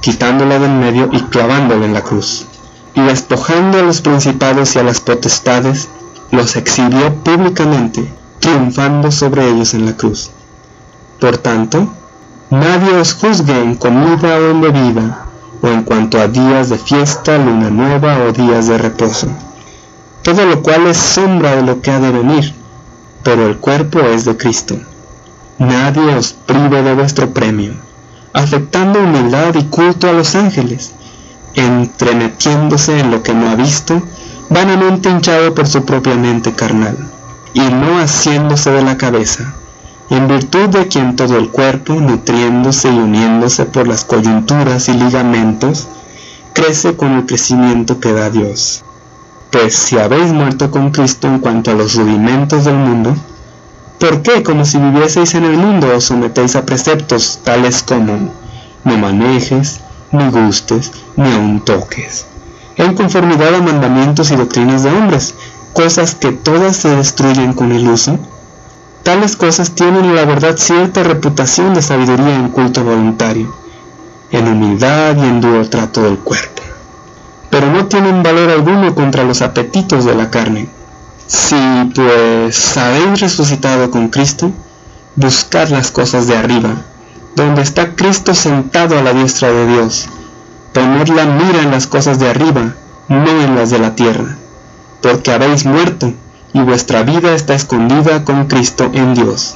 quitándola del medio y clavándola en la cruz, y despojando a los principados y a las potestades, los exhibió públicamente, triunfando sobre ellos en la cruz. Por tanto, nadie os juzgue en comida o en bebida, o en cuanto a días de fiesta, luna nueva o días de reposo, todo lo cual es sombra de lo que ha de venir, pero el cuerpo es de Cristo. Nadie os prive de vuestro premio, afectando humildad y culto a los ángeles, entremetiéndose en lo que no ha visto, vanamente hinchado por su propia mente carnal, y no haciéndose de la cabeza, en virtud de quien todo el cuerpo, nutriéndose y uniéndose por las coyunturas y ligamentos, crece con el crecimiento que da Dios. Pues si habéis muerto con Cristo en cuanto a los rudimentos del mundo, ¿por qué, como si vivieseis en el mundo, os sometéis a preceptos tales como no manejes, ni gustes, ni aun toques, en conformidad a mandamientos y doctrinas de hombres, cosas que todas se destruyen con el uso? Tales cosas tienen la verdad cierta reputación de sabiduría en culto voluntario, en humildad y en duro trato del cuerpo, pero no tienen valor alguno contra los apetitos de la carne. Si pues habéis resucitado con Cristo, buscad las cosas de arriba, donde está Cristo sentado a la diestra de Dios. Poned la mira en las cosas de arriba, no en las de la tierra, porque habéis muerto, y vuestra vida está escondida con Cristo en Dios.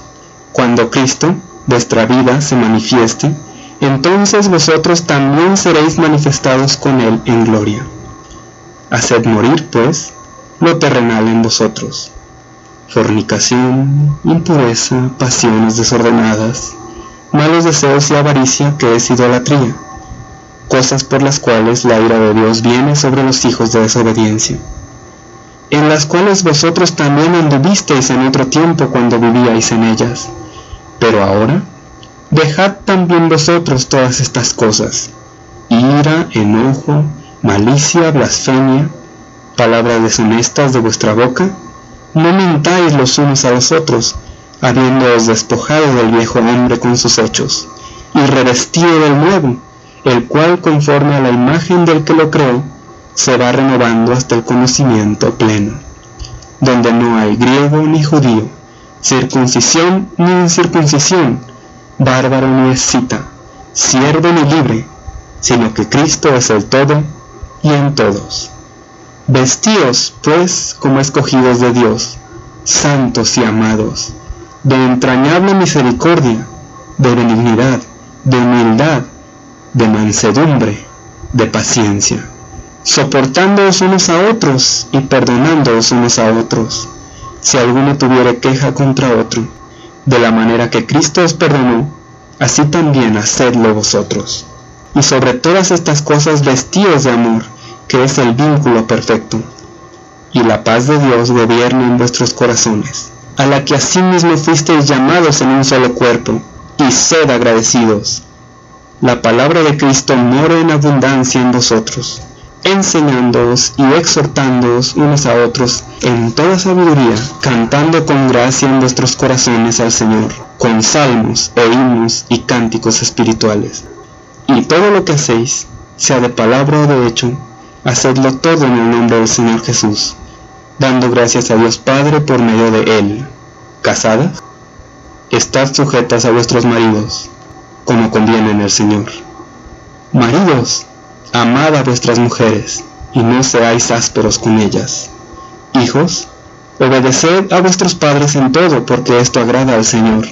Cuando Cristo, vuestra vida, se manifieste, entonces vosotros también seréis manifestados con Él en gloria. Haced morir, pues, lo terrenal en vosotros: fornicación, impureza, pasiones desordenadas, malos deseos y avaricia, que es idolatría, cosas por las cuales la ira de Dios viene sobre los hijos de desobediencia, en las cuales vosotros también anduvisteis en otro tiempo cuando vivíais en ellas. Pero ahora, dejad también vosotros todas estas cosas: ira, enojo, malicia, blasfemia, palabras deshonestas de vuestra boca. No mintáis los unos a los otros, habiéndoos despojado del viejo hombre con sus hechos, y revestido del nuevo, el cual, conforme a la imagen del que lo creó, se va renovando hasta el conocimiento pleno, donde no hay griego ni judío, circuncisión ni incircuncisión, bárbaro ni escita, siervo ni libre, sino que Cristo es el todo y en todos. Vestíos, pues, como escogidos de Dios, santos y amados, de entrañable misericordia, de benignidad, de humildad, de mansedumbre, de paciencia, soportándoos unos a otros y perdonándoos unos a otros, si alguno tuviere queja contra otro. De la manera que Cristo os perdonó, así también hacedlo vosotros. Y sobre todas estas cosas vestíos de amor, que es el vínculo perfecto, y la paz de Dios gobierne en vuestros corazones, a la que asimismo fuisteis llamados en un solo cuerpo, y sed agradecidos. La palabra de Cristo more en abundancia en vosotros, enseñándoos y exhortándoos unos a otros en toda sabiduría, cantando con gracia en vuestros corazones al Señor, con salmos e himnos y cánticos espirituales. Y todo lo que hacéis, sea de palabra o de hecho, hacedlo todo en el nombre del Señor Jesús, dando gracias a Dios Padre por medio de Él. ¿Casadas? Estad sujetas a vuestros maridos, como conviene en el Señor. Maridos, amad a vuestras mujeres, y no seáis ásperos con ellas. Hijos, obedeced a vuestros padres en todo, porque esto agrada al Señor.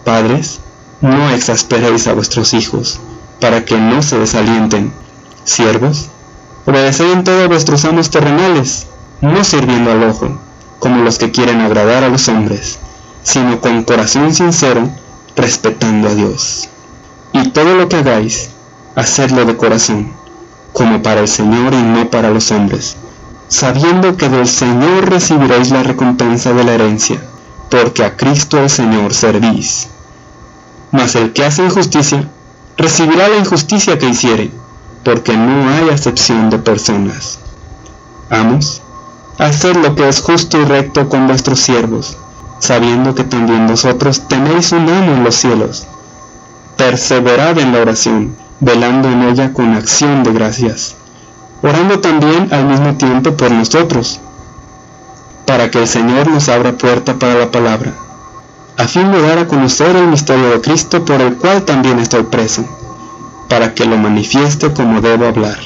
Padres, no exasperéis a vuestros hijos, para que no se desalienten. Siervos, obedeced en todo a vuestros amos terrenales, no sirviendo al ojo, como los que quieren agradar a los hombres, sino con corazón sincero, respetando a Dios. Y todo lo que hagáis, hacedlo de corazón, como para el Señor y no para los hombres, sabiendo que del Señor recibiréis la recompensa de la herencia, porque a Cristo el Señor servís. Mas el que hace injusticia, recibirá la injusticia que hiciere, porque no hay acepción de personas. Amos, haced lo que es justo y recto con vuestros siervos, sabiendo que también vosotros tenéis un amo en los cielos. Perseverad en la oración, velando en ella con acción de gracias, orando también al mismo tiempo por nosotros, para que el Señor nos abra puerta para la palabra, a fin de dar a conocer el misterio de Cristo, por el cual también estoy preso, para que lo manifieste como debo hablar.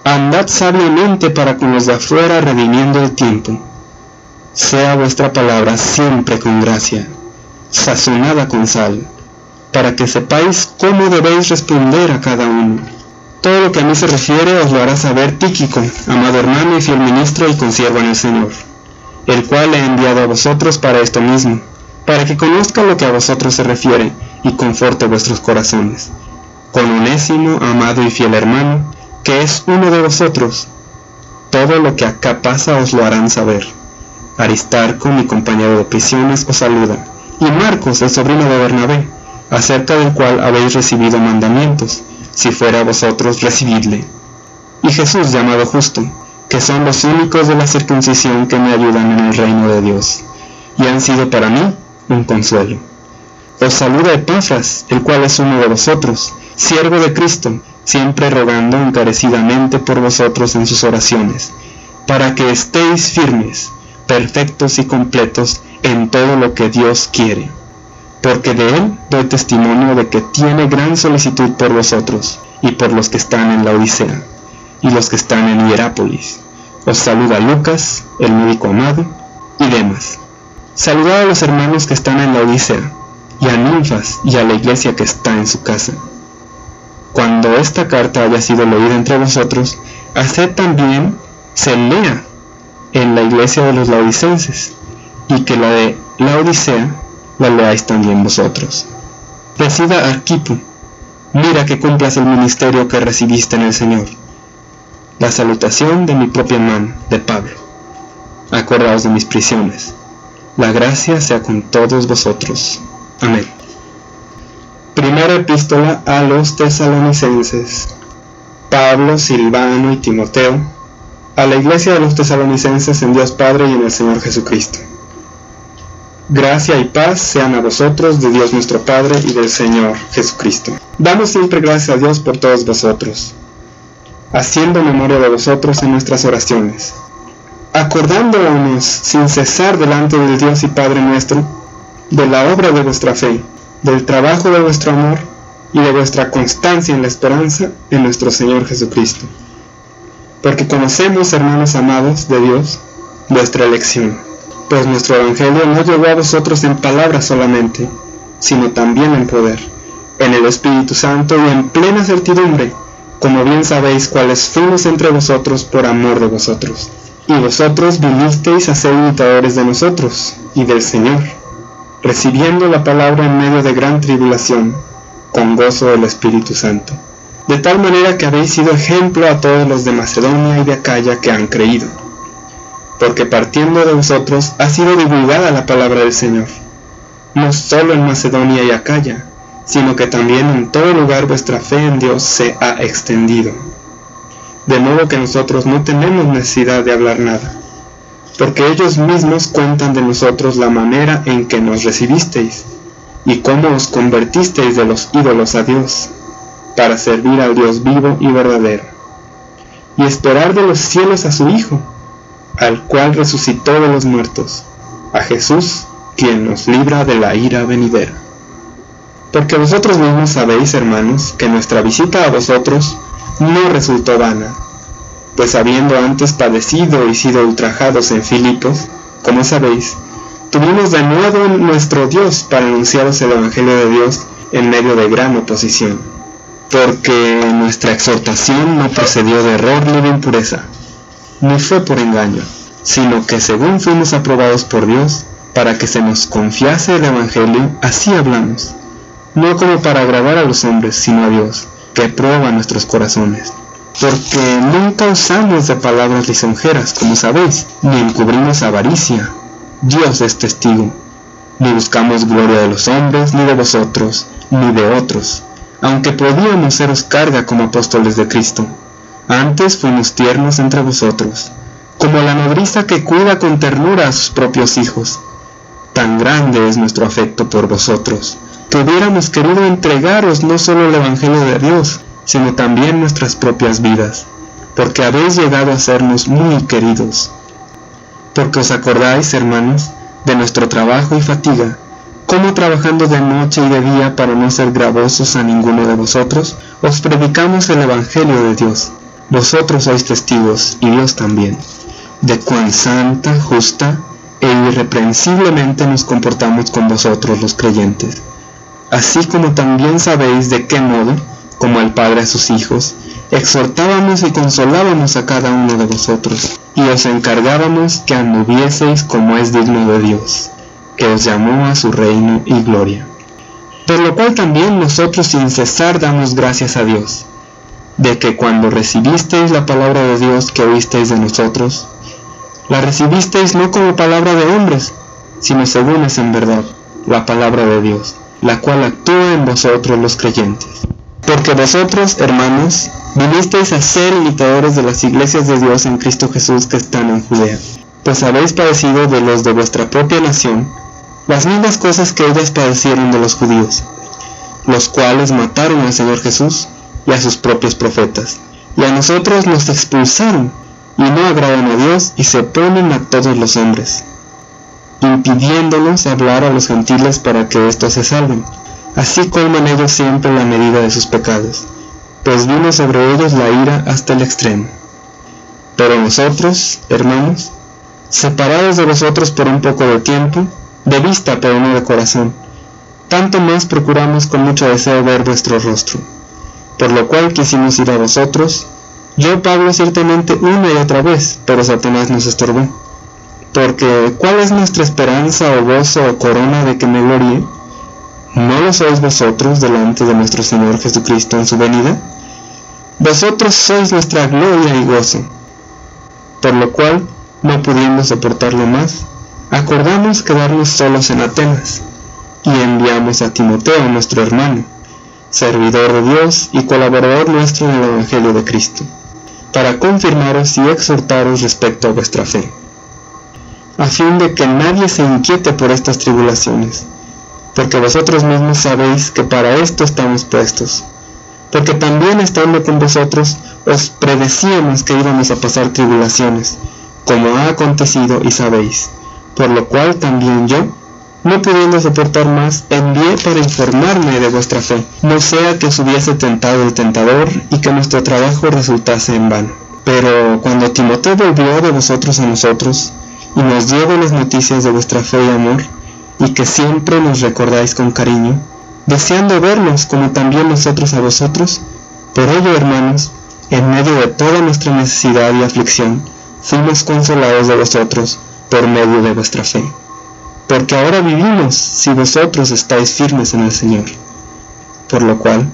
Andad sabiamente para con los de afuera, redimiendo el tiempo. Sea vuestra palabra siempre con gracia, sazonada con sal, para que sepáis cómo debéis responder a cada uno. Todo lo que a mí se refiere os lo hará saber Tíquico, amado hermano y fiel ministro y consiervo en el Señor, el cual he enviado a vosotros para esto mismo, para que conozca lo que a vosotros se refiere y conforte vuestros corazones. Con Onésimo, amado y fiel hermano, que es uno de vosotros. Todo lo que acá pasa os lo harán saber. Aristarco, mi compañero de prisiones, os saluda, y Marcos, el sobrino de Bernabé, acerca del cual habéis recibido mandamientos. Si fuera a vosotros, recibidle. Y Jesús, llamado Justo, que son los únicos de la circuncisión que me ayudan en el reino de Dios, y han sido para mí un consuelo. Os saluda Epafras, el cual es uno de vosotros, siervo de Cristo, siempre rogando encarecidamente por vosotros en sus oraciones, para que estéis firmes, perfectos y completos en todo lo que Dios quiere. Porque de él doy testimonio de que tiene gran solicitud por vosotros, y por los que están en la Odisea, y los que están en Hierápolis. Os saluda Lucas, el médico amado, y Demas. Saludad a los hermanos que están en la Odisea, y a Ninfas, y a la iglesia que está en su casa. Cuando esta carta haya sido leída entre vosotros, haced también se lea en la iglesia de los laodicenses, y que la de Laodicea la leáis también vosotros. Resida Arquipo, mira que cumplas el ministerio que recibiste en el Señor. La salutación de mi propia mano, de Pablo. Acordaos de mis prisiones. La gracia sea con todos vosotros. Amén. Primera epístola a los tesalonicenses. Pablo, Silvano y Timoteo, a la iglesia de los tesalonicenses en Dios Padre y en el Señor Jesucristo. Gracia y paz sean a vosotros de Dios nuestro Padre y del Señor Jesucristo. Damos siempre gracias a Dios por todos vosotros, haciendo memoria de vosotros en nuestras oraciones, acordándonos sin cesar delante del Dios y Padre nuestro, de la obra de vuestra fe, del trabajo de vuestro amor y de vuestra constancia en la esperanza en nuestro Señor Jesucristo. Porque conocemos, hermanos amados de Dios, vuestra elección, pues nuestro Evangelio no llegó a vosotros en palabras solamente, sino también en poder, en el Espíritu Santo y en plena certidumbre, como bien sabéis cuáles fuimos entre vosotros por amor de vosotros. Y vosotros vinisteis a ser imitadores de nosotros y del Señor, recibiendo la palabra en medio de gran tribulación, con gozo del Espíritu Santo, de tal manera que habéis sido ejemplo a todos los de Macedonia y de Acaya que han creído, porque partiendo de vosotros ha sido divulgada la palabra del Señor, no solo en Macedonia y Acaya, sino que también en todo lugar vuestra fe en Dios se ha extendido, de modo que nosotros no tenemos necesidad de hablar nada, porque ellos mismos cuentan de nosotros la manera en que nos recibisteis, y cómo os convertisteis de los ídolos a Dios, para servir al Dios vivo y verdadero, y esperar de los cielos a su Hijo, al cual resucitó de los muertos, a Jesús, quien nos libra de la ira venidera. Porque vosotros mismos sabéis, hermanos, que nuestra visita a vosotros no resultó vana, pues habiendo antes padecido y sido ultrajados en Filipos, como sabéis, tuvimos de nuevo nuestro Dios para anunciaros el Evangelio de Dios en medio de gran oposición, porque nuestra exhortación no procedió de error ni de impureza, ni fue por engaño, sino que según fuimos aprobados por Dios, para que se nos confiase el Evangelio, así hablamos, no como para agradar a los hombres, sino a Dios, que prueba nuestros corazones. Porque nunca usamos de palabras lisonjeras, como sabéis, ni encubrimos avaricia, Dios es testigo, ni buscamos gloria de los hombres, ni de vosotros, ni de otros, aunque podíamos seros carga como apóstoles de Cristo. Antes fuimos tiernos entre vosotros, como la nodriza que cuida con ternura a sus propios hijos. Tan grande es nuestro afecto por vosotros, que hubiéramos querido entregaros no solo el Evangelio de Dios, sino también nuestras propias vidas, porque habéis llegado a sernos muy queridos. Porque os acordáis, hermanos, de nuestro trabajo y fatiga, cómo trabajando de noche y de día para no ser gravosos a ninguno de vosotros, os predicamos el Evangelio de Dios. Vosotros sois testigos, y Dios también, de cuán santa, justa e irreprensiblemente nos comportamos con vosotros los creyentes, así como también sabéis de qué modo, como el Padre a sus hijos, exhortábamos y consolábamos a cada uno de vosotros, y os encargábamos que anduvieseis como es digno de Dios, que os llamó a su reino y gloria. Por lo cual también nosotros sin cesar damos gracias a Dios, de que cuando recibisteis la palabra de Dios que oísteis de nosotros, la recibisteis no como palabra de hombres, sino según es en verdad, la palabra de Dios, la cual actúa en vosotros los creyentes. Porque vosotros, hermanos, vinisteis a ser imitadores de las iglesias de Dios en Cristo Jesús que están en Judea, pues habéis padecido de los de vuestra propia nación las mismas cosas que ellas padecieron de los judíos, los cuales mataron al Señor Jesús y a sus propios profetas, y a nosotros nos expulsaron, y no agradan a Dios y se oponen a todos los hombres, impidiéndonos hablar a los gentiles para que éstos se salven. Así colman ellos siempre la medida de sus pecados, pues vino sobre ellos la ira hasta el extremo. Pero nosotros, hermanos, separados de vosotros por un poco de tiempo, de vista pero no de corazón, tanto más procuramos con mucho deseo ver vuestro rostro, por lo cual quisimos ir a vosotros, yo Pablo ciertamente una y otra vez, pero Satanás nos estorbó, Porque ¿cuál es nuestra esperanza o gozo o corona de que me gloríe? ¿No lo sois vosotros delante de nuestro Señor Jesucristo en su venida? Vosotros sois nuestra gloria y gozo. Por lo cual, no pudiendo soportarlo más, acordamos quedarnos solos en Atenas, y enviamos a Timoteo, nuestro hermano, servidor de Dios y colaborador nuestro en el Evangelio de Cristo, para confirmaros y exhortaros respecto a vuestra fe, a fin de que nadie se inquiete por estas tribulaciones, porque vosotros mismos sabéis que para esto estamos puestos, porque también estando con vosotros os predecíamos que íbamos a pasar tribulaciones, como ha acontecido y sabéis, por lo cual también yo, no pudiendo soportar más, envié para informarme de vuestra fe, no sea que os hubiese tentado el tentador y que nuestro trabajo resultase en vano. Pero cuando Timoteo volvió de vosotros a nosotros, y nos dio las noticias de vuestra fe y amor, y que siempre nos recordáis con cariño, deseando verlos como también nosotros a vosotros, por ello, hermanos, en medio de toda nuestra necesidad y aflicción, fuimos consolados de vosotros por medio de vuestra fe. Porque ahora vivimos si vosotros estáis firmes en el Señor. Por lo cual,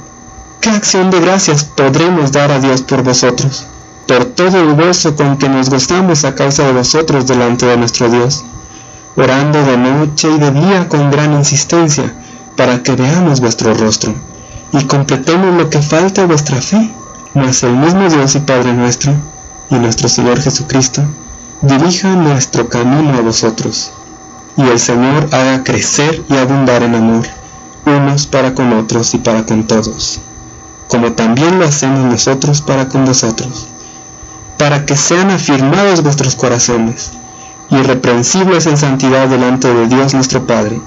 ¿qué acción de gracias podremos dar a Dios por vosotros? Por todo el gozo con que nos gozamos a causa de vosotros delante de nuestro Dios, orando de noche y de día con gran insistencia, para que veamos vuestro rostro, y completemos lo que falta a vuestra fe. Mas el mismo Dios y Padre nuestro, y nuestro Señor Jesucristo, dirija nuestro camino a vosotros, y el Señor haga crecer y abundar en amor, unos para con otros y para con todos, como también lo hacemos nosotros para con vosotros, para que sean afirmados vuestros corazones, irreprensibles en santidad delante de Dios nuestro Padre,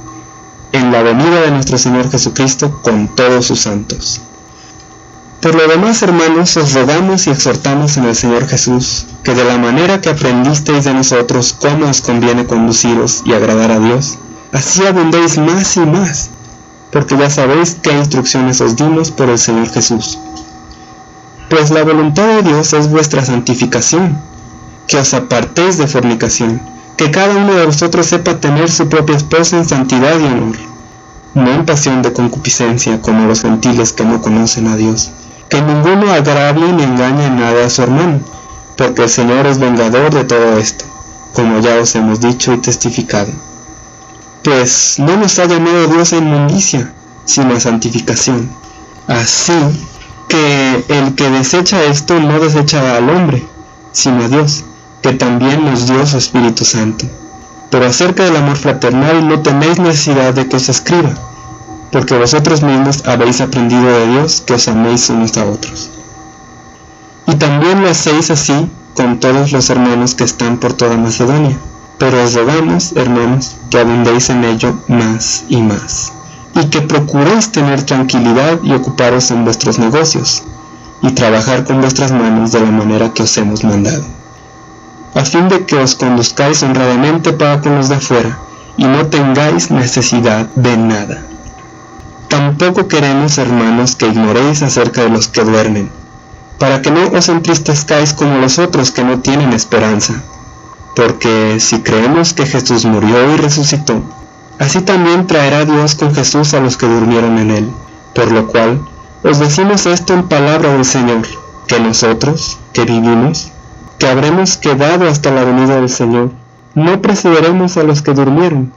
en la venida de nuestro Señor Jesucristo con todos sus santos. Por lo demás, hermanos, os rogamos y exhortamos en el Señor Jesús, que de la manera que aprendisteis de nosotros cómo os conviene conduciros y agradar a Dios, así abundéis más y más, porque ya sabéis qué instrucciones os dimos por el Señor Jesús. Pues la voluntad de Dios es vuestra santificación, que os apartéis de fornicación, que cada uno de vosotros sepa tener su propia esposa en santidad y honor, no en pasión de concupiscencia como los gentiles que no conocen a Dios, que ninguno agravie ni engañe en nada a su hermano, porque el Señor es vengador de todo esto, como ya os hemos dicho y testificado. Pues no nos ha llamado Dios a inmundicia, sino a santificación. Así que el que desecha esto no desecha al hombre, sino a Dios, que también nos dio su Espíritu Santo. Pero acerca del amor fraternal no tenéis necesidad de que os escriba, porque vosotros mismos habéis aprendido de Dios que os améis unos a otros. Y también lo hacéis así con todos los hermanos que están por toda Macedonia. Pero os rogamos, hermanos, que abundéis en ello más y más, y que procuréis tener tranquilidad y ocuparos en vuestros negocios, y trabajar con vuestras manos de la manera que os hemos mandado, a fin de que os conduzcáis honradamente para con los de afuera, y no tengáis necesidad de nada. Tampoco queremos, hermanos, que ignoréis acerca de los que duermen, para que no os entristezcáis como los otros que no tienen esperanza. Porque si creemos que Jesús murió y resucitó, así también traerá Dios con Jesús a los que durmieron en él. Por lo cual, os decimos esto en palabra del Señor, que nosotros, que vivimos, que habremos quedado hasta la venida del Señor, no precederemos a los que durmieron,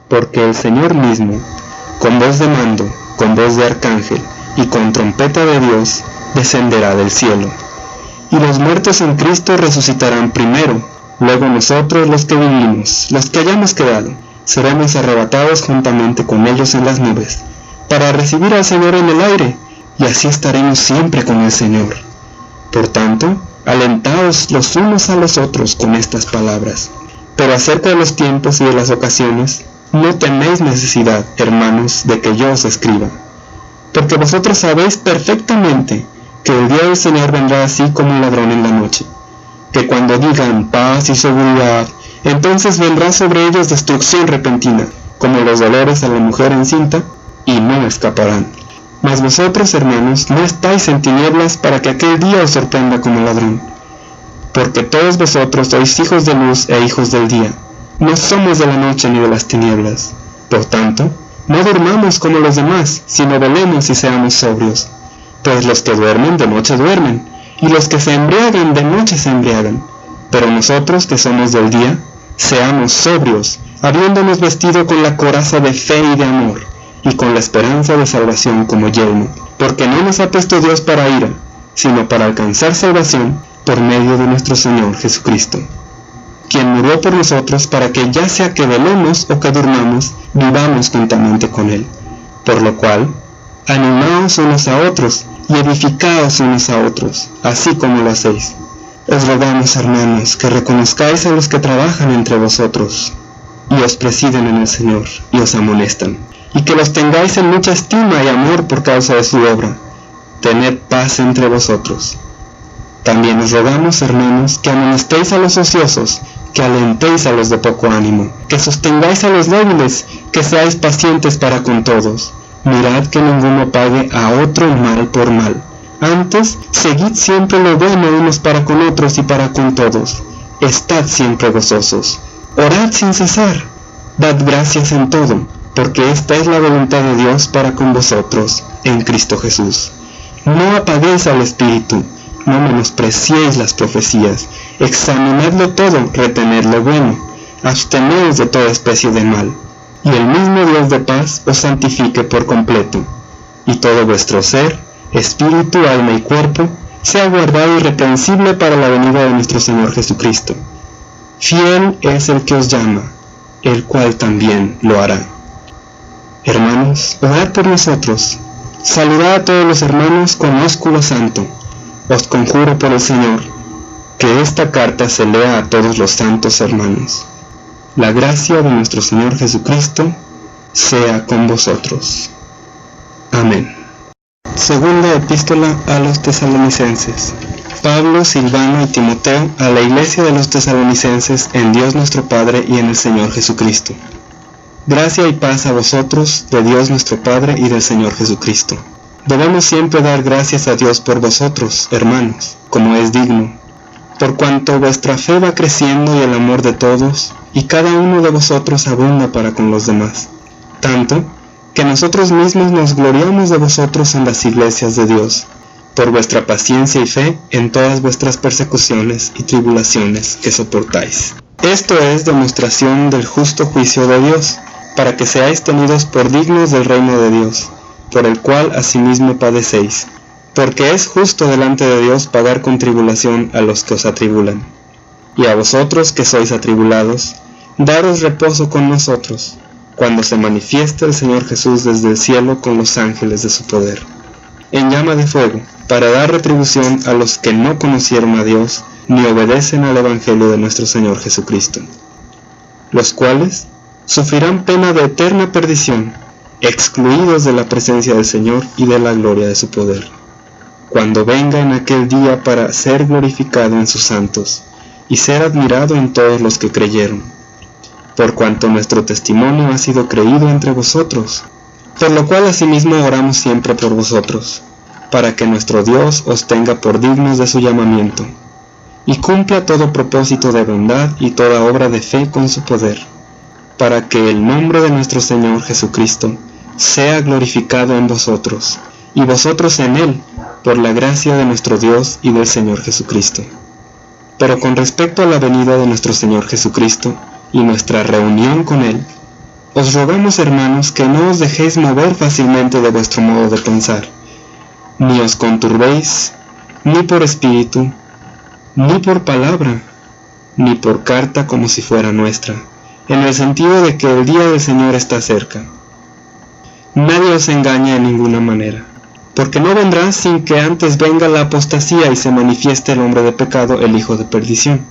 porque el Señor mismo, con voz de mando, con voz de arcángel y con trompeta de Dios, descenderá del cielo. Y los muertos en Cristo resucitarán primero. Luego nosotros, los que vivimos, los que hayamos quedado, seremos arrebatados juntamente con ellos en las nubes, para recibir al Señor en el aire, y así estaremos siempre con el Señor. Por tanto, alentaos los unos a los otros con estas palabras. Pero acerca de los tiempos y de las ocasiones, no tenéis necesidad, hermanos, de que yo os escriba, porque vosotros sabéis perfectamente que el día del Señor vendrá así como un ladrón en la noche, que cuando digan paz y seguridad, entonces vendrá sobre ellos destrucción repentina, como los dolores a la mujer encinta, y no escaparán. Mas vosotros, hermanos, no estáis en tinieblas para que aquel día os sorprenda como ladrón, porque todos vosotros sois hijos de luz e hijos del día. No somos de la noche ni de las tinieblas. Por tanto, no durmamos como los demás, sino velemos y seamos sobrios. Pues los que duermen de noche duermen, y los que se embriagan de noche se embriagan. Pero nosotros que somos del día, seamos sobrios, habiéndonos vestido con la coraza de fe y de amor, y con la esperanza de salvación como yelmo. Porque no nos ha puesto Dios para ira, sino para alcanzar salvación por medio de nuestro Señor Jesucristo, quien murió por nosotros para que ya sea que velemos o que durmamos, vivamos juntamente con Él. Por lo cual, animaos unos a otros y edificaos unos a otros, así como lo hacéis. Os rogamos, hermanos, que reconozcáis a los que trabajan entre vosotros, y os presiden en el Señor, y os amonestan, y que los tengáis en mucha estima y amor por causa de su obra. Tened paz entre vosotros. También os rogamos, hermanos, que amonestéis a los ociosos, que alentéis a los de poco ánimo, que sostengáis a los débiles, que seáis pacientes para con todos. Mirad que ninguno pague a otro mal por mal. Antes, seguid siempre lo bueno unos para con otros y para con todos. Estad siempre gozosos. Orad sin cesar. Dad gracias en todo, porque esta es la voluntad de Dios para con vosotros, en Cristo Jesús. No apaguéis al Espíritu, no menospreciéis las profecías, examinadlo todo, retened lo bueno, absteneos de toda especie de mal, y el mismo Dios de paz os santifique por completo, y todo vuestro ser, espíritu, alma y cuerpo, sea guardado irreprensible para la venida de nuestro Señor Jesucristo. Fiel es el que os llama, el cual también lo hará. Hermanos, orad por nosotros. Saludad a todos los hermanos con ósculo santo. Os conjuro por el Señor, que esta carta se lea a todos los santos hermanos. La gracia de nuestro Señor Jesucristo sea con vosotros. Amén. Segunda epístola a los tesalonicenses. Pablo, Silvano y Timoteo a la iglesia de los tesalonicenses en Dios nuestro Padre y en el Señor Jesucristo. Gracia y paz a vosotros, de Dios nuestro Padre y del Señor Jesucristo. Debemos siempre dar gracias a Dios por vosotros, hermanos, como es digno, por cuanto vuestra fe va creciendo y el amor de todos, y cada uno de vosotros abunda para con los demás, tanto que nosotros mismos nos gloriamos de vosotros en las iglesias de Dios, por vuestra paciencia y fe en todas vuestras persecuciones y tribulaciones que soportáis. Esto es demostración del justo juicio de Dios, para que seáis tenidos por dignos del reino de Dios, por el cual asimismo padecéis, porque es justo delante de Dios pagar con tribulación a los que os atribulan. Y a vosotros que sois atribulados, daros reposo con nosotros, cuando se manifieste el Señor Jesús desde el cielo con los ángeles de su poder, en llama de fuego, para dar retribución a los que no conocieron a Dios, ni obedecen al Evangelio de nuestro Señor Jesucristo, los cuales sufrirán pena de eterna perdición, excluidos de la presencia del Señor y de la gloria de su poder, cuando venga en aquel día para ser glorificado en sus santos, y ser admirado en todos los que creyeron, por cuanto nuestro testimonio ha sido creído entre vosotros, por lo cual asimismo oramos siempre por vosotros, para que nuestro Dios os tenga por dignos de su llamamiento, y cumpla todo propósito de bondad y toda obra de fe con su poder, para que el nombre de nuestro Señor Jesucristo sea glorificado en vosotros, y vosotros en Él, por la gracia de nuestro Dios y del Señor Jesucristo. Pero con respecto a la venida de nuestro Señor Jesucristo y nuestra reunión con Él, os rogamos, hermanos, que no os dejéis mover fácilmente de vuestro modo de pensar, ni os conturbéis, ni por espíritu, ni por palabra, ni por carta como si fuera nuestra, en el sentido de que el día del Señor está cerca. Nadie os engaña en ninguna manera, porque no vendrá sin que antes venga la apostasía y se manifieste el hombre de pecado, el hijo de perdición,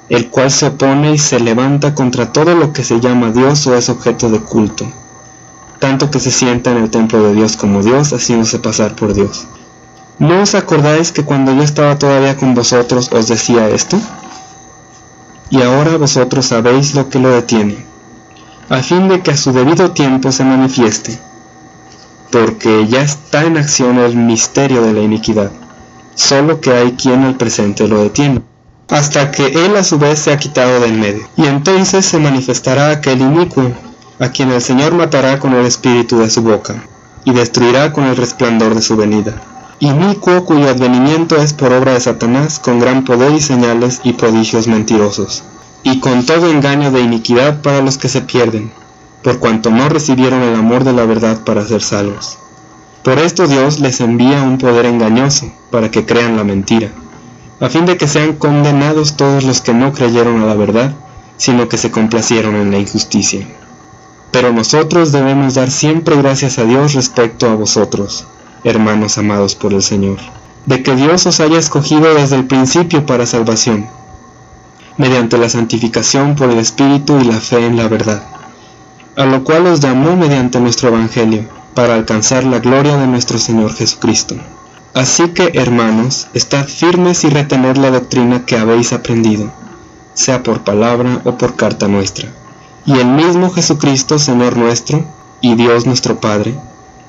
el cual se opone y se levanta contra todo lo que se llama Dios o es objeto de culto, tanto que se sienta en el templo de Dios como Dios, haciéndose pasar por Dios. ¿No os acordáis que cuando yo estaba todavía con vosotros os decía esto? Y ahora vosotros sabéis lo que lo detiene, a fin de que a su debido tiempo se manifieste, porque ya está en acción el misterio de la iniquidad, solo que hay quien al presente lo detiene, hasta que él a su vez se ha quitado del medio. Y entonces se manifestará aquel inicuo, a quien el Señor matará con el espíritu de su boca, y destruirá con el resplandor de su venida. Inicuo cuyo advenimiento es por obra de Satanás, con gran poder y señales y prodigios mentirosos, y con todo engaño de iniquidad para los que se pierden, por cuanto no recibieron el amor de la verdad para ser salvos. Por esto Dios les envía un poder engañoso, para que crean la mentira, a fin de que sean condenados todos los que no creyeron a la verdad, sino que se complacieron en la injusticia. Pero nosotros debemos dar siempre gracias a Dios respecto a vosotros, hermanos amados por el Señor, de que Dios os haya escogido desde el principio para salvación, mediante la santificación por el Espíritu y la fe en la verdad, a lo cual os llamó mediante nuestro Evangelio, para alcanzar la gloria de nuestro Señor Jesucristo. Así que, hermanos, estad firmes y retened la doctrina que habéis aprendido, sea por palabra o por carta nuestra. Y el mismo Jesucristo, Señor nuestro, y Dios nuestro Padre,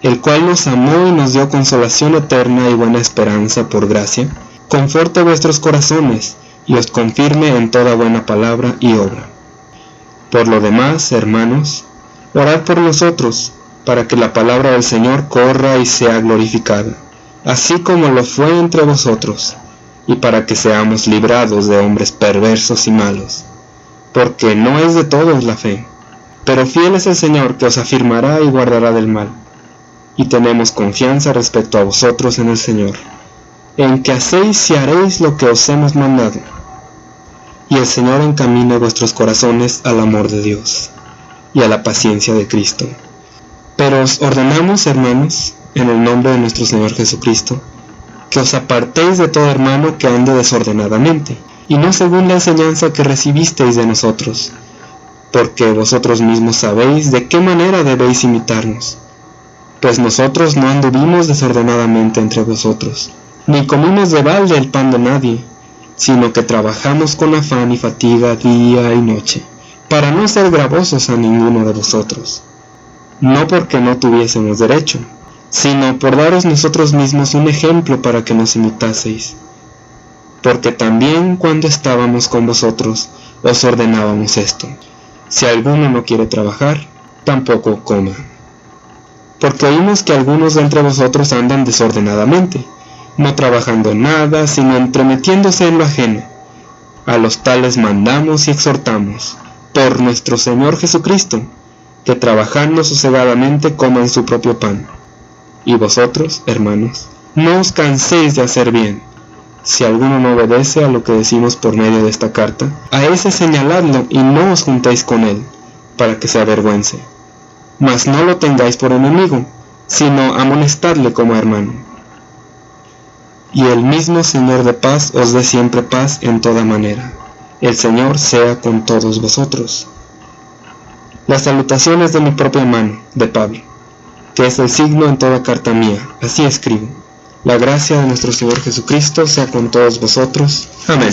el cual nos amó y nos dio consolación eterna y buena esperanza por gracia, conforte vuestros corazones, y os confirme en toda buena palabra y obra. Por lo demás, hermanos, orad por nosotros, para que la palabra del Señor corra y sea glorificada, así como lo fue entre vosotros, y para que seamos librados de hombres perversos y malos, porque no es de todos la fe, pero fiel es el Señor que os afirmará y guardará del mal. Y tenemos confianza respecto a vosotros en el Señor, en que hacéis y haréis lo que os hemos mandado. Y el Señor encamine vuestros corazones al amor de Dios y a la paciencia de Cristo. Pero os ordenamos, hermanos, en el nombre de nuestro Señor Jesucristo, que os apartéis de todo hermano que ande desordenadamente, y no según la enseñanza que recibisteis de nosotros, porque vosotros mismos sabéis de qué manera debéis imitarnos. Pues nosotros no anduvimos desordenadamente entre vosotros, ni comimos de balde el pan de nadie, sino que trabajamos con afán y fatiga día y noche, para no ser gravosos a ninguno de vosotros, no porque no tuviésemos derecho, sino por daros nosotros mismos un ejemplo para que nos imitaseis. Porque también cuando estábamos con vosotros os ordenábamos esto: si alguno no quiere trabajar, tampoco coma. Porque oímos que algunos de entre vosotros andan desordenadamente, no trabajando en nada, sino entremetiéndose en lo ajeno. A los tales mandamos y exhortamos, por nuestro Señor Jesucristo, que trabajando sosegadamente coman su propio pan. Y vosotros, hermanos, no os canséis de hacer bien. Si alguno no obedece a lo que decimos por medio de esta carta, a ese señaladlo y no os juntéis con él, para que se avergüence. Mas no lo tengáis por enemigo, sino amonestadle como hermano. Y el mismo Señor de paz os dé siempre paz en toda manera. El Señor sea con todos vosotros. Las salutaciones de mi propia mano, de Pablo, que es el signo en toda carta mía, así escribo. La gracia de nuestro Señor Jesucristo sea con todos vosotros. Amén.